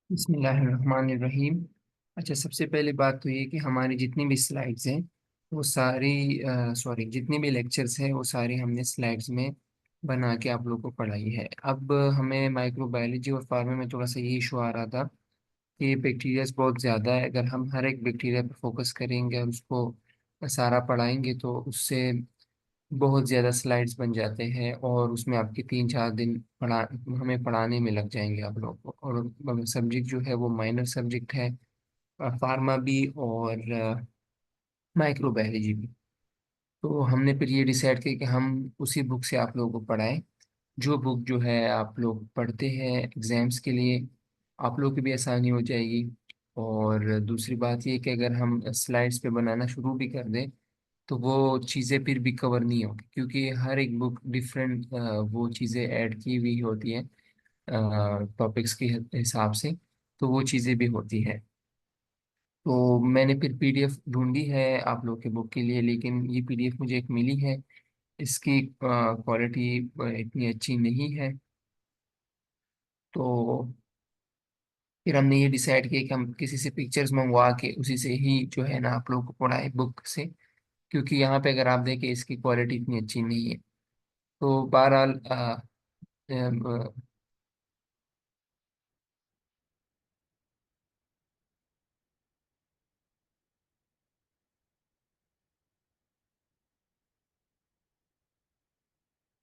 बिस्मिल्लाहिर्रहमानिर्रहीम। अच्छा, सबसे पहले बात तो ये कि हमारी जितनी भी स्लाइड्स हैं वो सारी सॉरी जितने भी लेक्चर्स हैं वो सारी हमने स्लाइड्स में बना के आप लोगों को पढ़ाई है। अब हमें माइक्रोबायोलॉजी और फार्मा में थोड़ा सा ये इशू आ रहा था कि बैक्टीरियाज बहुत ज़्यादा है। अगर हम हर एक बैक्टीरिया पर फोकस करेंगे और उसको सारा पढ़ाएंगे तो उससे बहुत ज़्यादा स्लाइड्स बन जाते हैं और उसमें आपके 3-4 दिन हमें पढ़ाने में लग जाएंगे आप लोगों को। और सब्जेक्ट जो है वो माइनर सब्जेक्ट है, फार्मा भी और माइक्रोबायोलॉजी भी। तो हमने फिर ये डिसाइड किया कि हम उसी बुक से आप लोगों को पढ़ाएं, जो बुक जो है आप लोग पढ़ते हैं एग्जाम्स के लिए, आप लोग की भी आसानी हो जाएगी। और दूसरी बात ये कि अगर हम स्लाइड्स पे बनाना शुरू भी कर दें तो वो चीज़ें फिर भी कवर नहीं होगी, क्योंकि हर एक बुक डिफरेंट वो चीज़ें ऐड की हुई होती हैं टॉपिक्स के हिसाब से। तो वो चीज़ें भी होती है। तो मैंने फिर पीडीएफ ढूंढी है आप लोग के बुक के लिए, लेकिन ये पीडीएफ मुझे एक मिली है, इसकी क्वालिटी इतनी अच्छी नहीं है। तो फिर हमने ये डिसाइड किया कि हम किसी से पिक्चर्स मंगवा के उसी से ही जो है ना आप लोग को पढ़ाए बुक से, क्योंकि यहाँ पे अगर आप देखें इसकी क्वालिटी इतनी अच्छी नहीं है। तो बहरहाल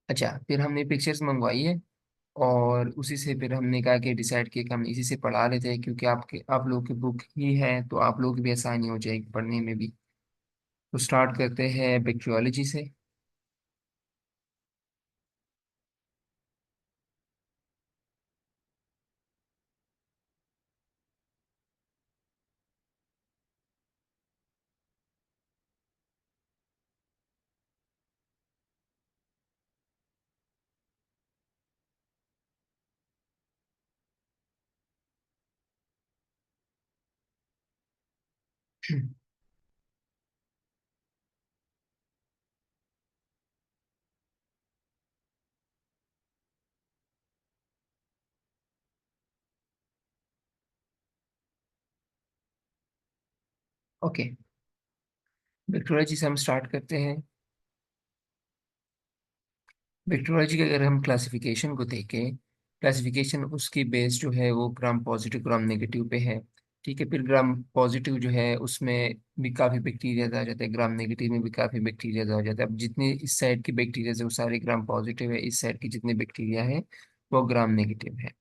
अच्छा, फिर हमने पिक्चर्स मंगवाई है और उसी से फिर हमने कहा कि डिसाइड किया कि हम इसी से पढ़ा लेते हैं, क्योंकि आप लोग की बुक ही है तो आप लोग की भी आसानी हो जाएगी पढ़ने में भी। तो स्टार्ट करते हैं बैक्टीरियोलॉजी से। ओके, बैक्टीरियोलॉजी से हम स्टार्ट करते हैं। बैक्टीरियोलॉजी के अगर हम क्लासिफिकेशन को देखें, क्लासिफिकेशन उसकी बेस जो है वो ग्राम पॉजिटिव ग्राम नेगेटिव पे है। ठीक है, फिर ग्राम पॉजिटिव जो है उसमें भी काफ़ी बैक्टीरिया आ जाते हैं, ग्राम नेगेटिव में भी काफ़ी बैक्टीरिया आ जाते हैं। अब जितने इस साइड की बैक्टीरिया है वो सारे ग्राम पॉजिटिव है, इस साइड की जितने बैक्टीरिया है वो ग्राम नेगेटिव है।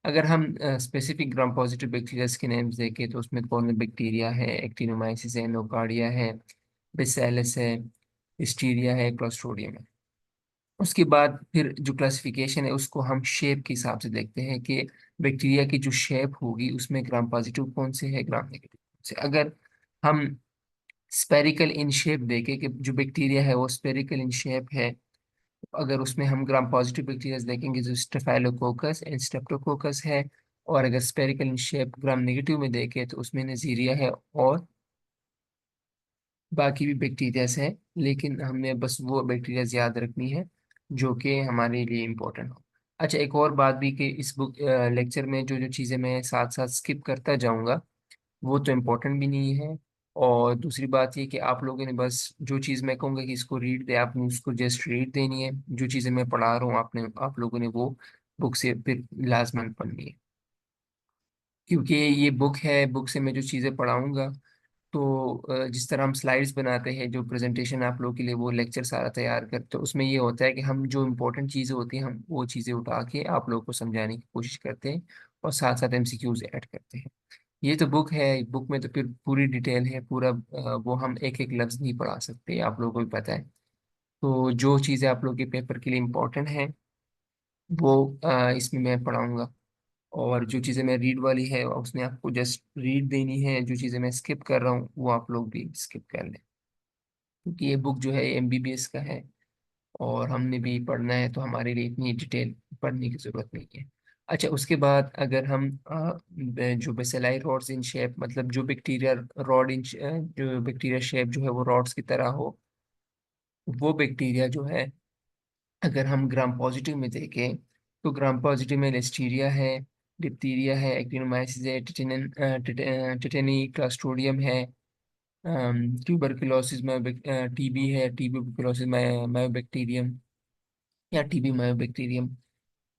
अगर हम स्पेसिफिक ग्राम पॉजिटिव बैक्टीरिया के नेम्स देखें तो उसमें कौन बैक्टीरिया है, एक्टिनोमाइसिस है, नोकार्डिया है, बेसिलस है, लिस्टीरिया है, क्लोस्ट्रोडियम है। उसके बाद फिर जो क्लासिफिकेशन है उसको हम शेप के हिसाब से देखते हैं कि बैक्टीरिया की जो शेप होगी उसमें ग्राम पॉजिटिव कौन से है, ग्राम नेगेटिव कौन से। अगर हम स्पेरिकल इन शेप देखें कि जो बैक्टीरिया है वो स्पेरिकल इन शेप है, तो अगर उसमें हम ग्राम पॉजिटिव बैक्टीरिया देखेंगे जो स्टेफाइलोकोकस एंड स्ट्रेप्टोकोकस है। और अगर spherical in shape gram negative में देखें तो उसमें नजीरिया है और बाकी भी बैक्टीरियाज है। लेकिन हमें बस वो बैक्टीरियाज याद रखनी है जो कि हमारे लिए इम्पोर्टेंट हो। अच्छा, एक और बात भी कि इस बुक लेक्चर में जो जो चीज़ें मैं साथ साथ स्किप करता जाऊंगा वो तो इम्पोर्टेंट भी नहीं है। और दूसरी बात ये कि आप लोगों ने बस जो चीज़ मैं कहूँगा कि इसको रीड दे, आपने उसको जस्ट रीड देनी है। जो चीज़ें मैं पढ़ा रहा हूँ आप लोगों ने वो बुक से फिर लाजमन पढ़नी है, क्योंकि ये बुक है, बुक से मैं जो चीज़ें पढ़ाऊँगा तो जिस तरह हम स्लाइड्स बनाते हैं, जो प्रेजेंटेशन आप लोगों के लिए वो लेक्चर सारा तैयार करते तो उसमें ये होता है कि हम जो इम्पोर्टेंट चीज़ें होती हैं हम वो चीज़ें उठा के आप लोगों को समझाने की कोशिश करते हैं और साथ साथ एमसीक्यूज ऐड करते हैं। ये तो बुक है, बुक में तो फिर पूरी डिटेल है, पूरा वो हम एक एक लफ्ज़ नहीं पढ़ा सकते, आप लोगों को भी पता है। तो जो चीज़ें आप लोगों के पेपर के लिए इम्पोर्टेंट है वो इसमें मैं पढ़ाऊँगा। और जो चीज़ें मैं रीड वाली है उसमें आपको जस्ट रीड देनी है, जो चीज़ें मैं स्किप कर रहा हूँ वो आप लोग भी स्किप कर लें, क्योंकि ये बुक जो है एमबीबीएस का है और हमने भी पढ़ना है तो हमारे लिए इतनी डिटेल पढ़ने की ज़रूरत नहीं है। अच्छा, उसके बाद अगर हम जो बेसेलाई रॉड्स इन शेप, मतलब जो बैक्टीरिया रॉड इन जो बैक्टीरिया शेप जो है वो रॉड्स की तरह हो, वो बैक्टीरिया जो है अगर हम ग्राम पॉजिटिव में देखें तो ग्राम पॉजिटिव में लिस्टीरिया है, डिप्थीरिया है, एक्टिनोमाइसिस है, टिटेनी क्लास्ट्रोडियम है, ट्यूबरकुलोसिस में टीबी है, ट्यूबरकुलोसिस मायोबैक्टीरियम या टीबी मायोबैक्टीरियम,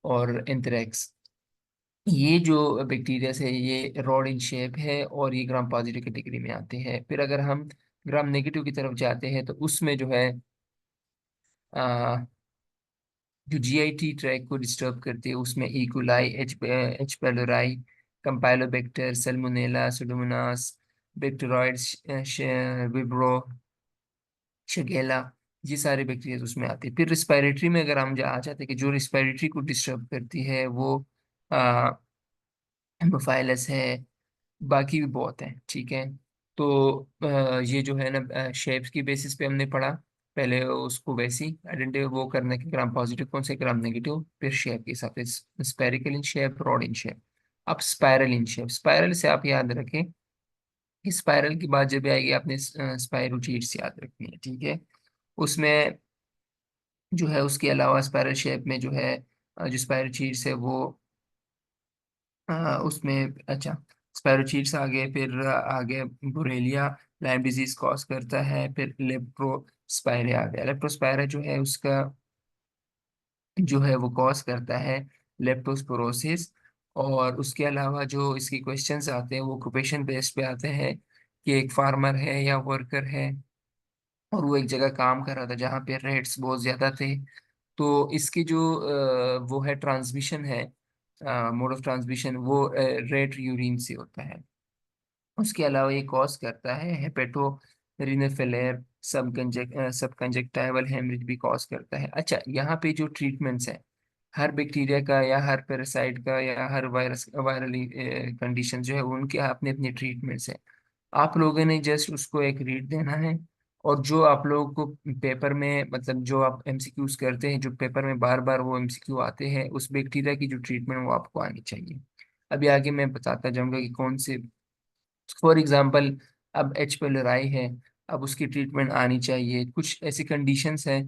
और एंथ्रेक्स। ये जो बैक्टीरिया है ये रॉड इन शेप है और ये ग्राम पॉजिटिव कैटेगरी में आते हैं। फिर अगर हम ग्राम नेगेटिव की तरफ जाते हैं तो उसमें जो है आ, जो जीआईटी ट्रैक को डिस्टर्ब करती है उसमें E coli, H pylori, campylobacter, salmonella, pseudomonas, bacteroides, vibrio, shigella, ये सारे बैक्टीरिया उसमें आते हैं। फिर रिस्पायरेटरी में अगर हम आ जाते हैं कि जो रिस्पायरेटरी को डिस्टर्ब करती है वो हेमोफाइलस है, बाकी भी बहुत हैं। ठीक है, तो ये जो है ना शेप्स की बेसिस पे हमने पढ़ा, पहले उसको वैसी आइडेंटिफाई वो करने के ग्राम पॉजिटिव कौन से ग्राम नेगेटिव, फिर शेप के हिसाब से spherical in shape, rod in shape. अब स्पाइरल इन शेप, स्पाइरल से आप याद रखें कि स्पाइरल की बात जब आएगी आपने स्पाइरोचीट्स याद रखनी है। ठीक है, उसमें जो है उसके अलावा स्पाइरल शेप में जो है जो स्पाइरोचीट्स है वो उसमें अच्छा स्पैरोचीट्स आगे, फिर आगे बुरेलिया लाइम डिजीज कॉज करता है, फिर लेप्रोस्पायरे आ गया। लेप्रोस्पायरे जो है उसका जो है वो कॉज करता है लेप्टोस्पोरोसिस। और उसके अलावा जो इसके क्वेश्चंस आते हैं वो ऑक्यूपेशन बेस्ड पे आते हैं कि एक फार्मर है या वर्कर है और वो एक जगह काम कर रहा था जहाँ पे रेट्स बहुत ज्यादा थे, तो इसकी जो वो है ट्रांसमिशन है, मोड ऑफ ट्रांसमिशन वो रेट यूरिन से होता है। उसके अलावा ये कॉज करता है हेपेटो रिनेफेलेर, सब कंजक्टाइवल हेमरेज भी कॉज करता है। अच्छा, यहाँ पे जो ट्रीटमेंट्स है हर बैक्टीरिया का या हर पैरासाइट का या हर वायरल कंडीशन जो है उनके अपने अपने ट्रीटमेंट्स हैं। आप लोगों ने जस्ट उसको एक रीड देना है, और जो आप लोगों को पेपर में मतलब जो आप एमसीक्यूज करते हैं, जो पेपर में बार बार वो एमसीक्यू आते हैं, उस बैक्टीरिया की जो ट्रीटमेंट वो आपको आनी चाहिए। अभी आगे मैं बताता जाऊंगा कि कौन से, फॉर एग्जाम्पल अब एच पेलोराई है, अब उसकी ट्रीटमेंट आनी चाहिए, कुछ ऐसी कंडीशंस हैं,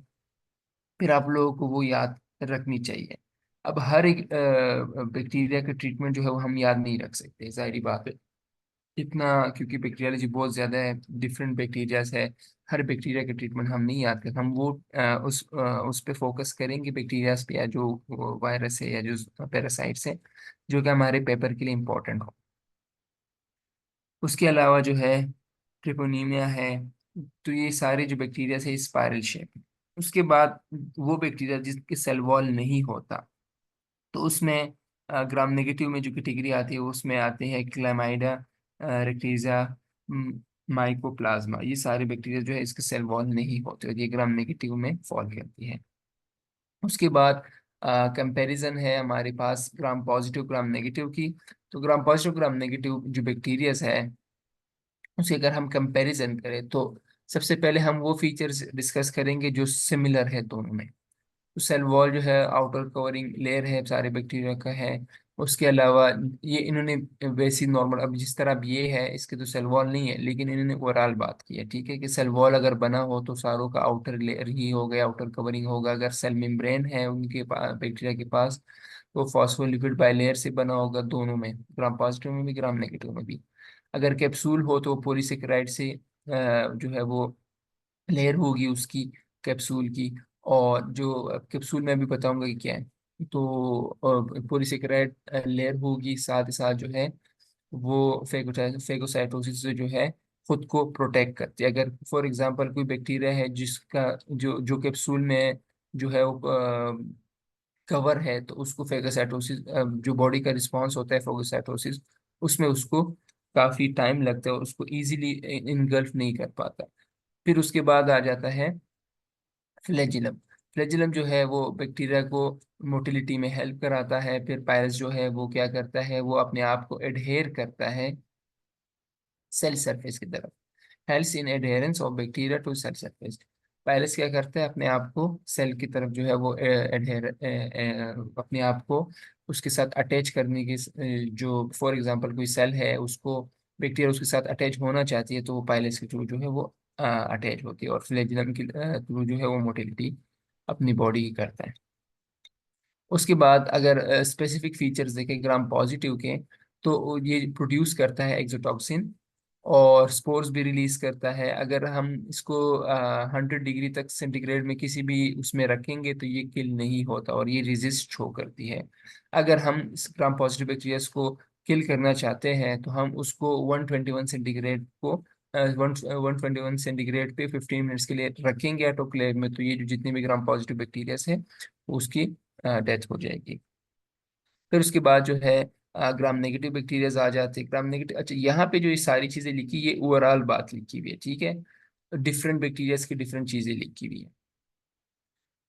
फिर आप लोगों को वो याद रखनी चाहिए। अब हर एक बैक्टीरिया का ट्रीटमेंट जो है वो हम याद नहीं रख सकते, जाहिर बात है इतना, क्योंकि बैक्टीरियोलॉजी बहुत ज़्यादा है, डिफरेंट बैक्टीरियाज है, हर बैक्टीरिया का ट्रीटमेंट हम नहीं याद करते। हम वो उस पे फोकस करेंगे बैक्टीरियाज पे या जो वायरस है या जो पैरासाइट्स है जो कि हमारे पेपर के लिए इम्पोर्टेंट हो। उसके अलावा जो है ट्रिपोनीमिया है, तो ये सारे जो बैक्टीरिया है स्पाइरल शेप। उसके बाद वो बैक्टीरिया जिसके सेल वॉल नहीं होता, तो उसमें ग्राम नेगेटिव में जो कैटेगरी आती है उसमें आते हैं क्लैमाइडा, रेक्टीजा, माइकोप्लाज्मा, ये सारे बैक्टीरिया जो है इसके सेल वॉल नहीं होते और ये ग्राम नेगेटिव में फॉल करती है। उसके बाद कंपैरिजन है हमारे पास ग्राम पॉजिटिव ग्राम नेगेटिव की। तो ग्राम पॉजिटिव ग्राम नेगेटिव जो बैक्टीरियाज है उसे अगर हम कंपैरिजन करें तो सबसे पहले हम वो फीचर्स डिस्कस करेंगे जो सिमिलर है दोनों में। तो सेल वॉल जो है आउटर कवरिंग लेयर है सारे बैक्टीरिया का है। उसके अलावा ये इन्होंने वैसी नॉर्मल, अब जिस तरह अब ये है इसके तो सेल वॉल नहीं है, लेकिन इन्होंने ओवरऑल बात की है। ठीक है, कि सेल वॉल अगर बना हो तो सारों का आउटर लेयर ही होगा, आउटर कवरिंग होगा। अगर सेल मेम्ब्रेन है उनके बैक्टीरिया के पास तो फॉस्फोलिपिड बाइलेयर से बना होगा, दोनों में, ग्राम पॉजिटिव में भी ग्राम नेगेटिव में भी। अगर कैप्सूल हो तो पॉलीसेकेराइड से जो है वो लेयर होगी उसकी, कैप्सूल की। और जो कैप्सूल में भी बताऊंगा कि क्या है, तो पॉलीसेकेराइड लेयर होगी, साथ ही साथ जो है वो फेगोसाइटोसिस से जो है खुद को प्रोटेक्ट करती है। अगर फॉर एग्जांपल कोई बैक्टीरिया है जिसका जो जो कैप्सूल में जो है वो कवर है, तो उसको फेगोसाइटोसिस, जो बॉडी का रिस्पॉन्स होता है फेगोसाइटोसिस, उसमें उसको काफी टाइम लगता है और उसको इजीली इनगल्फ नहीं कर पाता। फिर उसके बाद आ जाता है फ्लैजिलम। फ्लैजिलम जो है वो बैक्टीरिया को मोटिलिटी में हेल्प कराता है। फिर पायरस जो है वो क्या करता है, वो अपने आप को एडहेर करता है सेल सरफेस की तरफ, helps in adherence of bacteria to cell surface. पायरस क्या करता है, अपने आप को सेल की तरफ जो है वो एडहेर अपने आप को उसके साथ अटैच करने की, जो फॉर एग्जांपल कोई सेल है उसको बैक्टीरिया उसके साथ अटैच होना चाहती है तो वो पायलस के थ्रू जो है वो अटैच होती है, और फ्लैजिलम के थ्रू जो है वो मोटिलिटी अपनी बॉडी की करता है। उसके बाद अगर स्पेसिफिक फीचर्स देखें ग्राम पॉजिटिव के, तो ये प्रोड्यूस करता है एक्सोटॉक्सिन और स्पोर्स भी रिलीज करता है। अगर हम इसको 100 डिग्री तक सेंटीग्रेड में किसी भी उसमें रखेंगे तो ये किल नहीं होता और ये रेजिस्ट शो करती है। अगर हम इस ग्राम पॉजिटिव बैक्टीरिया को किल करना चाहते हैं तो हम उसको 121 सेंटीग्रेड को 121 सेंटीग्रेड पे 15 मिनट्स के लिए रखेंगे ऑटोक्लेव में, तो ये जो जितने भी ग्राम पॉजिटिव बैक्टीरियाज है उसकी डेथ हो जाएगी। फिर उसके बाद जो है ग्राम नेगेटिव बैक्टीरियाज आ जाते हैं। ग्राम नेगेटिव, अच्छा यहाँ पे जो ये सारी चीजें लिखी, ये ओवरऑल बात लिखी हुई है, ठीक है। डिफरेंट बैक्टीरियाज की डिफरेंट चीजें लिखी हुई है।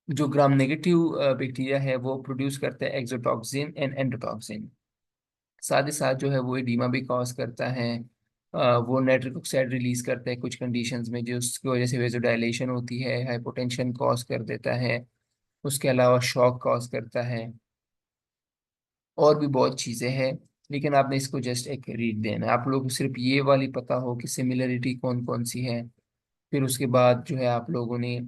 जो ग्राम नेगेटिव बैक्टीरिया है वो प्रोड्यूस करता है एक्सोटॉक्सिन एंड एंडोटॉक्सिन। साथ ही साथ जो है वो एडीमा भी कॉज करता है। वो नाइट्रिक ऑक्साइड रिलीज करता है कुछ कंडीशंस में, जो उसकी वजह से वेजोडाइलेशन होती है, हाइपोटेंशन कॉज कर देता है। उसके अलावा शॉक कॉज करता है, और भी बहुत चीज़ें हैं। लेकिन आपने इसको जस्ट एक रीड देना है, आप लोगों को सिर्फ ये वाली पता हो कि सिमिलरिटी कौन कौन सी है। फिर उसके बाद जो है आप लोगों ने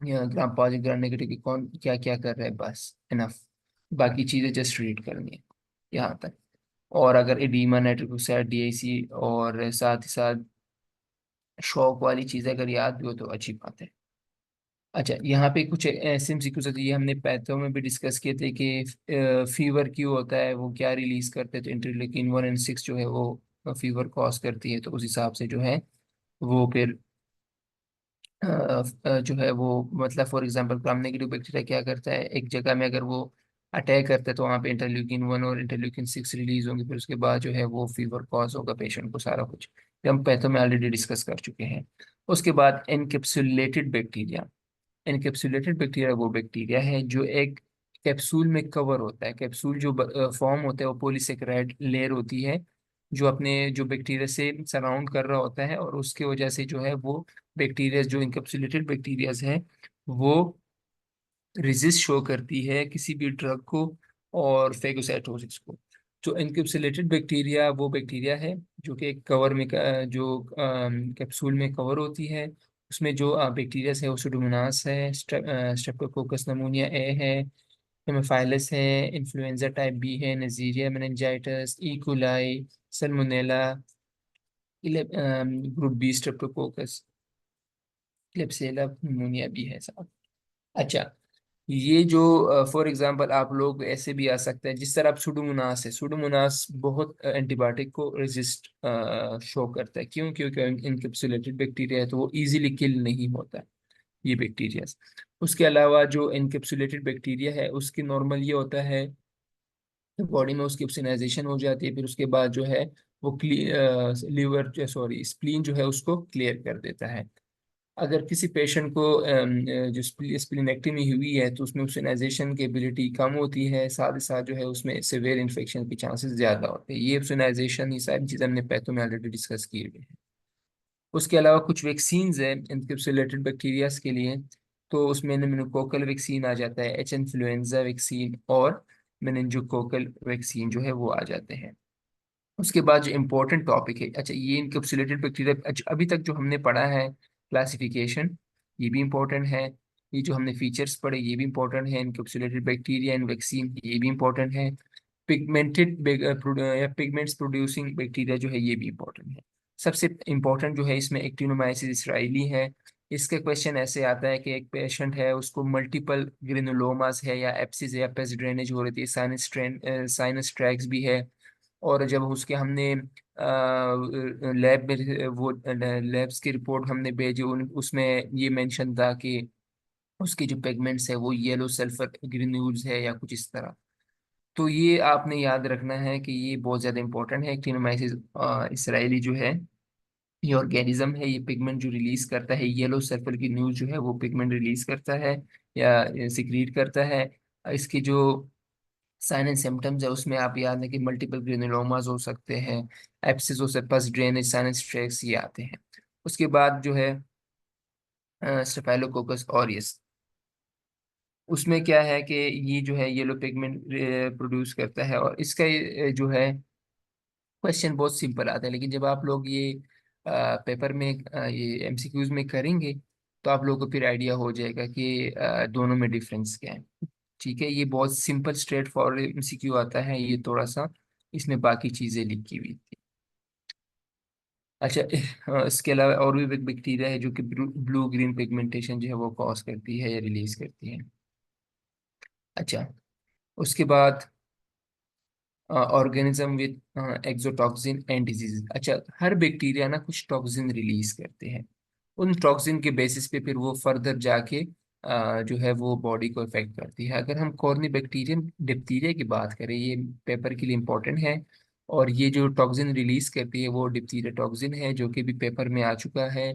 ग्राम पॉजिटिव ग्राम नेगेटिव की कौन क्या क्या कर रहे हैं, बस इनफ। बाकी चीज़ें जस्ट रीड करनी है यहाँ तक। और अगर एडीमा, नाइट्रिक ऑक्साइड, डीआईसी और साथ ही साथ शॉक वाली चीज़ें अगर याद भी हो तो अच्छी बात है। अच्छा, यहाँ पे कुछ ऐसे एमसीक्यूज होते हैं, ये हमने पैथो में भी डिस्कस किए थे कि फीवर क्यों होता है, वो क्या रिलीज करते हैं। तो इंटरलेकिन 1 और 6 जो है वो फीवर कॉज करती है, तो उस हिसाब से जो है वो फिर जो है वो मतलब for example gram negative bacteria क्या करता है, एक जगह में अगर वो अटैक करता है तो वहाँ पे इंटरल्यूकिन 1 और इंटरल्यूकिन 6 रिलीज होंगे, फिर उसके बाद जो है वो फीवर कॉज होगा पेशेंट को, सारा कुछ ये हम पैथो में ऑलरेडी डिस्कस कर चुके हैं। उसके बाद एनकेप्सुलेटेड बैक्टीरिया। एनकेप्सुलेटेड बैक्टीरिया वो बैक्टीरिया है जो एक कैप्सूल में कवर होता है। कैप्सूल जो फॉर्म होता है वो पॉलीसेकेराइड लेयर होती है, जो अपने जो बैक्टीरिया से सराउंड कर रहा होता है, और उसके वजह से जो है वो बैक्टीरिया जो इनकैप्सुलेटेड बैक्टीरियाज है वो रेजिस्ट शो करती है किसी भी ड्रग को और फेगोसाइटोसिस को। जो इनकैप्सुलेटेड बैक्टीरिया वो बैक्टीरिया है जो कि एक कवर में जो कैप्सूल में कवर होती है। उसमें जो बैक्टीरिया है वो सुडोमोनास है, स्ट्रेप्टोकोकस नमूनिया ए है, हेमोफाइलस है, इन्फ्लुएंजा टाइप बी है, Neisseria meningitis, E coli, salmonella, group B streptococcus, klebsiella pneumonia भी है साहब। अच्छा, ये जो फॉर एग्जांपल आप लोग ऐसे भी आ सकता है, जिस तरह आप सुडोमोनास है, सुडोमोनास बहुत एंटीबायोटिक को रेजिस्ट शो करता है। क्यों? क्योंकि इनकेप्सुलेटेड बैक्टीरिया है तो वो इजीली किल नहीं होता है, ये बैक्टीरिया। उसके अलावा जो इनकेप्सुलेटेड बैक्टीरिया है उसकी नॉर्मल ये होता है बॉडी में उसकी ऑप्सोनाइजेशन हो जाती है, फिर उसके बाद जो है वो लीवर सॉरी स्प्लीन जो है उसको क्लियर कर देता है। अगर किसी पेशेंट को जो स्प्लीनेक्टमी हुई है तो उसमें ऑप्सोनाइजेशन की एबिलिटी कम होती है, साथ ही साथ जो है उसमें सिवियर इन्फेक्शन के चांसेस ज़्यादा होते हैं। ये ऑप्सोनाइजेशन, ये सारी चीज़ें हमने पैथो में ऑलरेडी डिस्कस किए हुए हैं। उसके अलावा कुछ वैक्सीन्स हैं इनकैप्सुलेटेड बैक्टीरियाज के लिए, तो उसमें निम्नोकोकल वैक्सीन आ जाता है, एच इन्फ्लुएंजा वैक्सीन और मेनिंजोकोकल वैक्सीन जो है वो आ जाते हैं। उसके बाद जो इम्पोर्टेंट टॉपिक है, अच्छा ये इनकैप्सुलेटेड बैक्टीरिया, अच्छा अभी तक जो हमने पढ़ा है क्लासिफिकेशन, ये भी इम्पोर्टेंट है। ये जो हमने फीचर्स पढ़े ये भी इम्पोर्टेंट है। इनकैप्सुलेटेड बैक्टीरिया एंड वैक्सीन ये भी इम्पोर्टेंट है। पिगमेंटेड या पिगमेंट्स प्रोड्यूसिंग बैक्टीरिया जो है ये भी इम्पोर्टेंट है। सबसे इम्पोर्टेंट जो है इसमें एक्टिनोमाइसिस इसराइली है। इसका क्वेश्चन ऐसे आता है कि एक पेशेंट है उसको मल्टीपल ग्रेनुलोमास है या एप्सिस है या पेस ड्रेनेज हो रही थी, साइनस ट्रैक्स भी है। और जब उसके हमने लैब में वो लैब्स की रिपोर्ट हमने भेजी, उसमें ये मेंशन था कि उसकी जो पिगमेंट्स है वो येलो सल्फर ग्रेन्यूल्स है या कुछ इस तरह। तो ये आपने याद रखना है कि ये बहुत ज़्यादा इंपॉर्टेंट है। एक्टिनोमाइसिस इसराइली जो है ये ऑर्गेनिज्म है, ये पिगमेंट जो रिलीज करता है, येलो सल्फर की न्यूज जो है वो पिगमेंट रिलीज करता है या सिक्रीट करता है। इसकी जो साइन एंड सिम्टम्स है उसमें आप याद है कि मल्टीपल ग्रेनुलोमास हो सकते हैं, एब्सिस हो सकता है, ड्रेनेज, साइनस ट्रैक्स ये आते हैं। उसके बाद जो है स्टेफाइलोकोकस ऑरियस, उसमें क्या है कि ये जो है येलो पिगमेंट प्रोड्यूस करता है, और इसका जो है क्वेश्चन बहुत सिंपल आता है, लेकिन जब आप लोग ये पेपर में ये एमसीक्यूज में करेंगे तो आप लोगों को फिर आइडिया हो जाएगा कि दोनों में डिफरेंस क्या है। ठीक है, ये बहुत सिंपल स्ट्रेट फॉरवर्ड एमसीक्यू आता है, ये थोड़ा सा इसमें बाकी चीजें लिखी हुई थी। अच्छा, इसके अलावा और भी बैक्टीरिया है जो कि ब्लू ग्रीन पिगमेंटेशन जो है वो कॉज करती है या रिलीज करती है। अच्छा, उसके बाद organism with exotoxin and disease. अच्छा, हर बैक्टीरिया ना कुछ टॉक्सिन रिलीज करते हैं, उन टॉक्सिन के बेसिस पे फिर वो फर्दर जाके जो है वो बॉडी को इफेक्ट करती है। अगर हम कॉर्नी बैक्टीरियम डिप्थीरिया की बात करें, ये पेपर के लिए इम्पोर्टेंट है। और ये जो टॉक्सिन रिलीज करती है वो डिप्थीरिया टॉक्सिन है, जो कि भी पेपर में आ चुका है।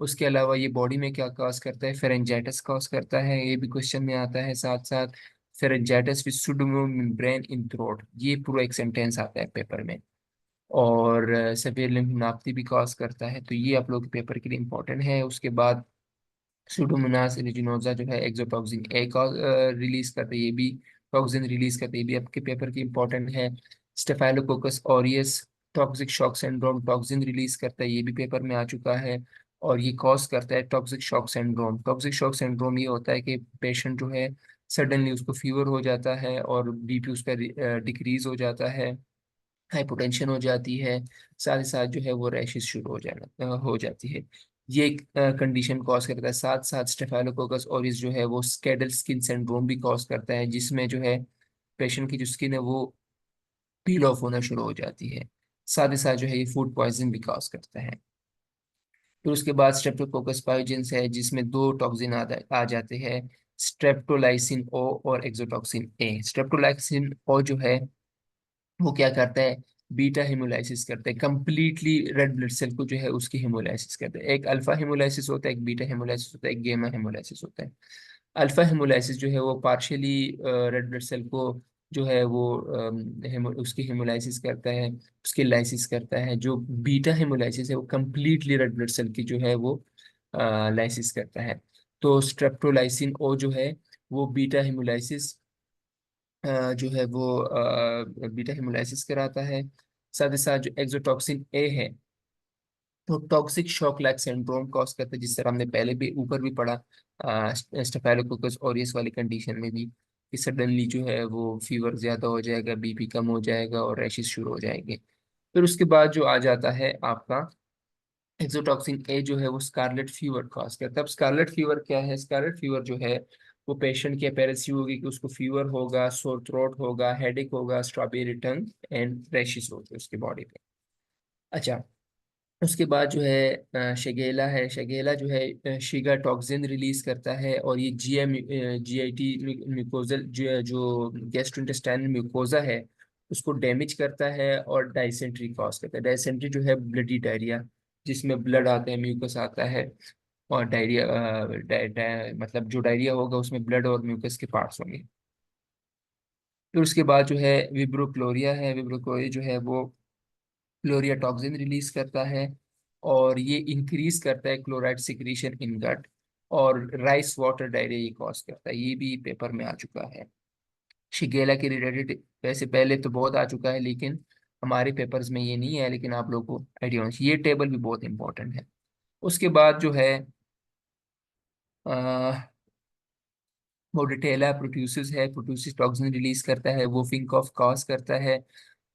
उसके अलावा ये बॉडी में क्या कॉज करता है, फेरेंजाइटिस कॉज करता है, ये भी क्वेश्चन में आता है। साथ साथ pharyngitis with pseudo membrane in throat, ये पूरा एक सेंटेंस आता है पेपर में। और सेवियर लिम्फोडेप्टी भी कॉज करता है, तो ये आप लोग के पेपर के लिए इंपॉर्टेंट है। उसके बाद सुडोमोनास एलिजिनोजा जो है एक्सोटॉक्सिन ए का रिलीज करते हैं, ये भी टॉक्सिन रिलीज करते हैं, ये भी आपके पेपर की इंपॉर्टेंट है। Staphylococcus aureus toxic shock syndrome toxin release करता है, ये भी पेपर में आ चुका है। और ये कॉज करता है toxic shock syndrome. Toxic shock syndrome ये होता है कि पेशेंट जो है सडनली उसको फीवर हो जाता है और बीपी उसका डिक्रीज हो जाता है, हाइपोटेंशन हो जाती है, साथ ही साथ जो है वो रैशेस शुरू हो जाती है। ये एक कंडीशन कॉज करता है। साथ साथ स्टेफाइलोकोकस ऑरिस जो है वो स्केडल स्किन सिंड्रोम भी कॉज करता है, जिसमें जो है पेशेंट की जो स्किन है वो पील ऑफ होना शुरू हो जाती है। साथ ही साथ जो है ये फूड पॉइजन भी कॉज करता है। फिर उसके बाद स्ट्रेप्टोकोकस पायोजेंस है, जिसमें दो टॉक्सिन आ जाते हैं, स्ट्रेप्टोलाइसिन ओ और एक्सोटॉक्सिन ए। स्ट्रेप्टोलाइसिन ओ जो है वो क्या करता है, बीटा हेमोलाइसिस करता है, कंप्लीटली रेड ब्लड सेल को जो है उसकी हेमोलाइसिस करता है। एक अल्फा हेमोलाइसिस होता है, एक बीटा हेमोलाइसिस होता है, एक गेमा हेमोलाइसिस होता है। अल्फा हेमोलाइसिस जो है वो पार्शियली रेड ब्लड सेल को जो है वो उसकी हेमोलाइसिस करता है, उसकी लाइसिस करता है। जो बीटा हेमोलाइसिस है वो कंप्लीटली रेड ब्लड सेल की जो है वो लाइसिस करता है। तो स्ट्रेप्टोलाइसिन ओ जो है वो बीटा हेमोलाइसिस जो है वो बीटा हेमोलाइसिस कराता है। साथ ही साथ जो एक्सोटॉक्सिन ए है वो toxic shock like syndrome cause करता है, जिस तरह हमने पहले भी ऊपर भी पढ़ा स्टेफाइलोकोकस ऑरियस वाली कंडीशन में भी, कि सडनली जो है वो फीवर ज्यादा हो जाएगा, बीपी कम हो जाएगा और रैशेस शुरू हो जाएंगे। फिर उसके बाद जो आ जाता है आपका एक्सोटॉक्सिन ए जो है वो स्कारलेट फीवर कॉज करता है। अब स्कारलेट फीवर क्या है, स्कारलेट फीवर जो है वो पेशेंट की अपीयरेंस होगी कि उसको फीवर होगा, सोर थ्रोट होगा, हेडेक होगा, स्ट्रॉबेरी टंग एंड रैशेस होते हैं उसकी बॉडी पे। अच्छा, उसके बाद जो है शगेला है। शगेला जो है शिगा टॉक्सिन रिलीज करता है, और ये जीआईटी म्यूकोजल जो गैस्ट्रोइंटेस्टाइनल म्यूकोजा है उसको डैमेज करता है, और डायसेंट्री कॉज करता है। डायसेंट्री जो है ब्लडी डायरिया, जिसमें ब्लड आता है, म्यूकस आता है, और डायरिया मतलब जो डायरिया होगा उसमें ब्लड और म्यूकस के पार्ट्स होंगे। फिर उसके बाद जो है विब्रोक्लोरिया है। विब्रोक्लोरिया जो है वो क्लोरिया टॉक्सिन रिलीज करता है, और ये इंक्रीज करता है क्लोराइड सिक्रीशन इन गट, और राइस वाटर डायरिया ये कॉज करता है, ये भी पेपर में आ चुका है। शिगेला के रिलेटेड वैसे पहले तो बहुत आ चुका है, लेकिन हमारे पेपर्स में ये नहीं है, लेकिन आप लोगों को आइडिया होना चाहिए। ये टेबल भी बहुत इंपॉर्टेंट है। उसके बाद जो है मोडिटेला प्रोड्यूसर्स है, प्रोड्यूसर्स टॉक्सिन रिलीज करता है, वूफिंग कफ कॉज करता है,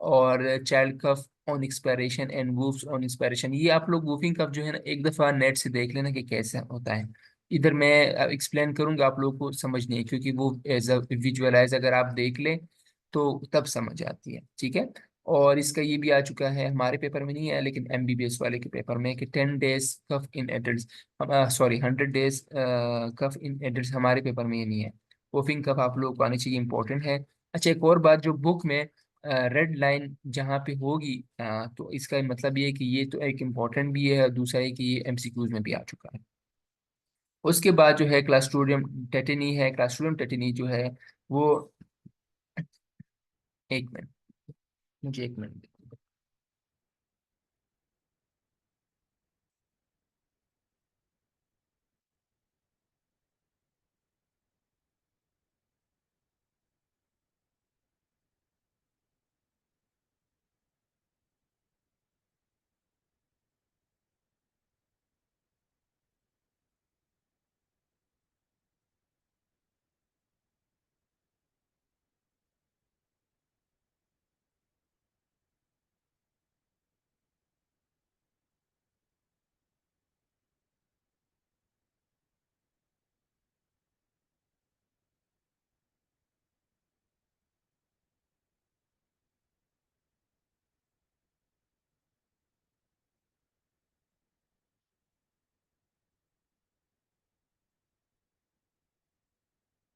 और child cough on expiration and whoops on expiration. ये आप लोग वूफिंग कफ जो है ना एक दफा नेट से देख लेना कि कैसे होता है। इधर मैं एक्सप्लेन करूंगा, आप लोगों को समझ नहीं है, क्योंकि वो एज अ विजुअलाइज अगर आप देख लें तो तब समझ आती है। ठीक है। और इसका ये भी आ चुका है, हमारे पेपर में नहीं है लेकिन एमबीबीएस वाले के पेपर में, कि 10 days cough in adult, sorry 100 days cough in adult, हमारे पेपर में ये नहीं है। वोफिंग कफ आप लोग को आनी चाहिए, इंपॉर्टेंट है। अच्छा, एक और बात, जो बुक में रेड लाइन जहाँ पे होगी तो इसका मतलब ये है कि ये तो एक इम्पोर्टेंट भी है, और दूसरा है कि ये एमसीक्यूज में भी आ चुका है। उसके बाद जो है क्लास्ट्रोडियम टेटिनी है। क्लास्ट्रोडियम टेटिनी जो है वो, एक मिनट, मुझे एक मिनट।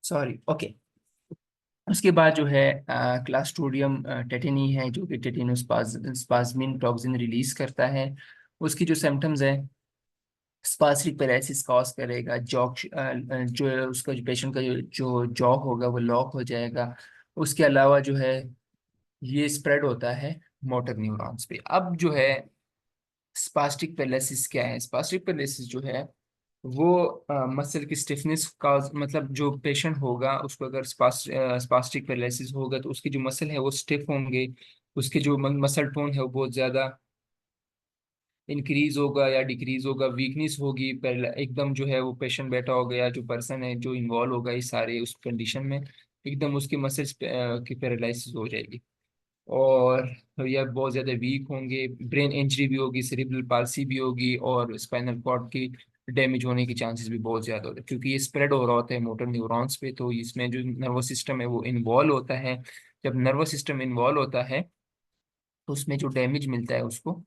Sorry, okay. उसके बाद जो है क्लास्ट्रोडियम टेटेनी है, जो कि टेटिनोस्पाज्मिन टॉक्सिन रिलीज करता है। उसकी जो सिम्टम्स है, स्पास्टिक पैरालिसिस कॉज करेगा, जो उसका जो पेशेंट का जो जॉ होगा वो लॉक हो जाएगा। उसके अलावा जो है ये स्प्रेड होता है मोटर न्यूरॉन्स पे। अब जो है स्पास्टिक पैरालिसिस क्या है? स्पास्टिक पैरालिसिस जो है वो मसल की स्टिफनेस का, मतलब जो पेशेंट होगा उसको अगर स्पास्टिक पैरालिसिस होगा तो उसकी जो मसल है वो स्टिफ होंगे, उसके जो मसल टोन है वो बहुत ज्यादा इंक्रीज होगा या डिक्रीज होगा, वीकनेस होगी, एकदम जो है वो पेशेंट बैठा हो गया, जो पर्सन है जो इन्वॉल्व होगा इस सारे उस कंडीशन में, एकदम उसकी मसल्स की पैरालिसिस हो जाएगी। और या बहुत ज़्यादा वीक होंगे, ब्रेन इंजरी भी होगी, सेरिब्रल पाल्सी भी होगी, और स्पाइनल कॉर्ड की डैमेज होने के चांसेस भी बहुत ज़्यादा होते हैं, क्योंकि ये स्प्रेड हो रहा होता है मोटर न्यूरॉन्स पे। तो इसमें जो नर्वस सिस्टम है वो इन्वॉल्व होता है। जब नर्वस सिस्टम इन्वॉल्व होता है तो उसमें जो डैमेज मिलता है उसको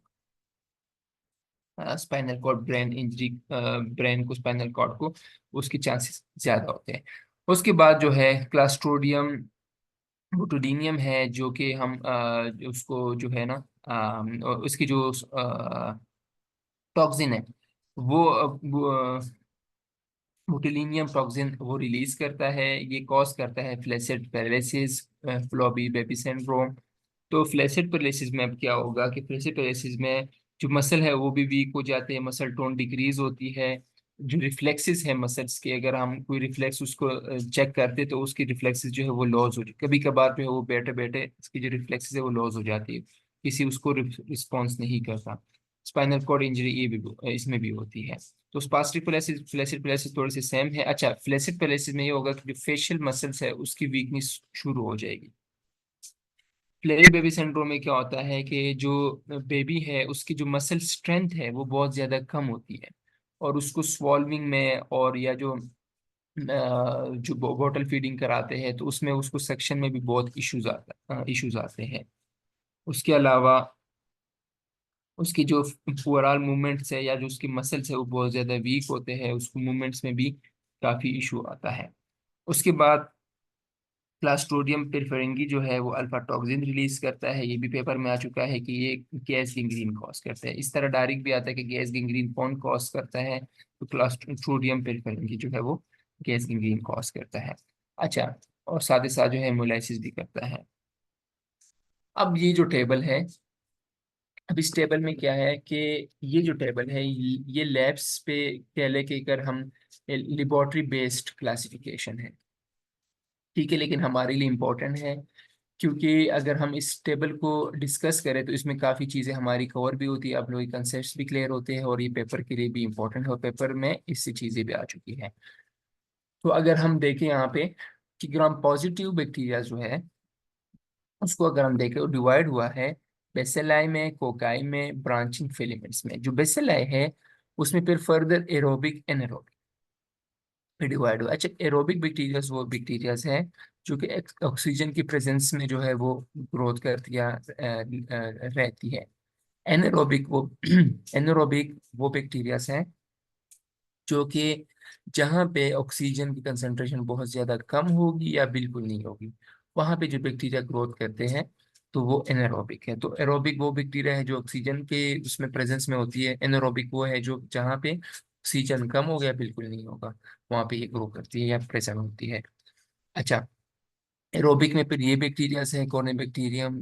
spinal cord, brain injury, brain को, स्पाइनल कॉर्ड को, उसके चांसेस ज़्यादा होते हैं। उसके बाद जो है क्लास्ट्रोडियम बोटुलिनियम है, जो कि हम उसको जो है ना उसकी जो टॉक्सिन है वो बोटुलिनियम टॉक्सिन वो रिलीज करता है। ये कॉज करता है flaccid paralysis, floppy baby syndrome. तो फ्लैसिड पैरालिसिस में अब क्या होगा कि फ्लैसिड पैरालिसिस में जो मसल है वो भी वीक हो जाते हैं, मसल टोन डिक्रीज होती है। जो रिफ्लेक्सेस है मसल्स के, अगर हम कोई रिफ्लेक्स उसको चेक करते तो उसकी रिफ्लेक्सेस जो है वो लॉस हो जाती, कभी कभार जो है वो बैठे बैठे इसकी जो रिफ्लेक्सेस है वो लॉस हो जाती है, किसी उसको रिस्पॉन्स नहीं करता। स्पाइनल कॉर्ड इंजरी ये भी इसमें भी होती है। तो स्पास्टिक पैरालिसिस, फ्लैसिड पैरालिसिस थोड़े से सेम है। अच्छा, फ्लैसिड पैरालिसिस में ये होगा कि जो फेशियल मसल्स है उसकी वीकनेस शुरू हो जाएगी। फ्लेरी बेबी सिंड्रोम में क्या होता है कि जो बेबी है उसकी जो मसल स्ट्रेंथ है वो बहुत ज्यादा कम होती है, और उसको स्वॉल्विंग में, और या जो बॉटल फीडिंग कराते हैं तो उसमें उसको सेक्शन में भी बहुत इश्यूज आते हैं। उसके अलावा उसकी जो ओवरऑल मूवमेंट्स है या जो उसकी मसल्स है वो बहुत ज्यादा वीक होते हैं, उसको मूवमेंट्स में भी काफी इशू आता है। उसके बाद क्लास्ट्रोडियम पिरफेरेंगी जो है वो अल्फा टॉक्सिन रिलीज करता है। ये भी पेपर में आ चुका है कि ये गैस गैंग्रीन कॉज करता है। इस तरह डायरेक्ट भी आता है कि गैस गैंग्रीन कौन कॉज करता है, तो क्लास्ट्रोडियम पिरफेरेंगी जो है वो गैस गैंग्रीन कॉज करता है। अच्छा, और साथ ही साथ जो है हेमोलाइसिस भी करता है। अब ये जो टेबल है, अब इस टेबल में क्या है कि ये जो टेबल है ये लैब्स पे कह ले के अगर हम लेबोरेटरी बेस्ड क्लासिफिकेशन है, ठीक है, लेकिन हमारे लिए इम्पोर्टेंट है, क्योंकि अगर हम इस टेबल को डिस्कस करें तो इसमें काफ़ी चीज़ें हमारी कवर भी होती है, आप लोगों के कंसेप्ट भी क्लियर होते हैं, और ये पेपर के लिए भी इम्पोर्टेंट है, और पेपर में इससे चीज़ें भी आ चुकी हैं। तो अगर हम देखें यहाँ पे कि ग्राम पॉजिटिव बैक्टीरिया जो है उसको अगर हम देखें, वो डिवाइड हुआ है बेसेलाई में, कोकाई में, ब्रांचिंग फिलामेंट्स में। जो बेसेलाई है उसमें फिर फर्दर एरोबिक एनारोबिक डिवाइड हुआ। अच्छा, एरोबिक बैक्टीरिया वो बैक्टीरियाज हैं जो कि ऑक्सीजन की प्रेजेंस में जो है वो ग्रोथ करती या रहती है। एनारोबिक वो एनारोबिक वो बैक्टीरियाज हैं जो कि जहाँ पे ऑक्सीजन की कंसंट्रेशन बहुत ज़्यादा कम होगी या बिल्कुल नहीं होगी, वहाँ पे जो बैक्टीरिया ग्रोथ करते हैं तो वो एनारोबिक है। तो एरोबिक वो बैक्टीरिया है जो ऑक्सीजन के उसमें प्रेजेंस में होती है, एनारोबिक वो है जो जहाँ पे ऑक्सीजन कम हो गया बिल्कुल नहीं होगा, वहाँ पे ये ग्रो करती है या प्रेजेंट होती है। अच्छा, एरोबिक में फिर ये बैक्टीरियाज हैं, कॉर्नेबैक्टीरियम,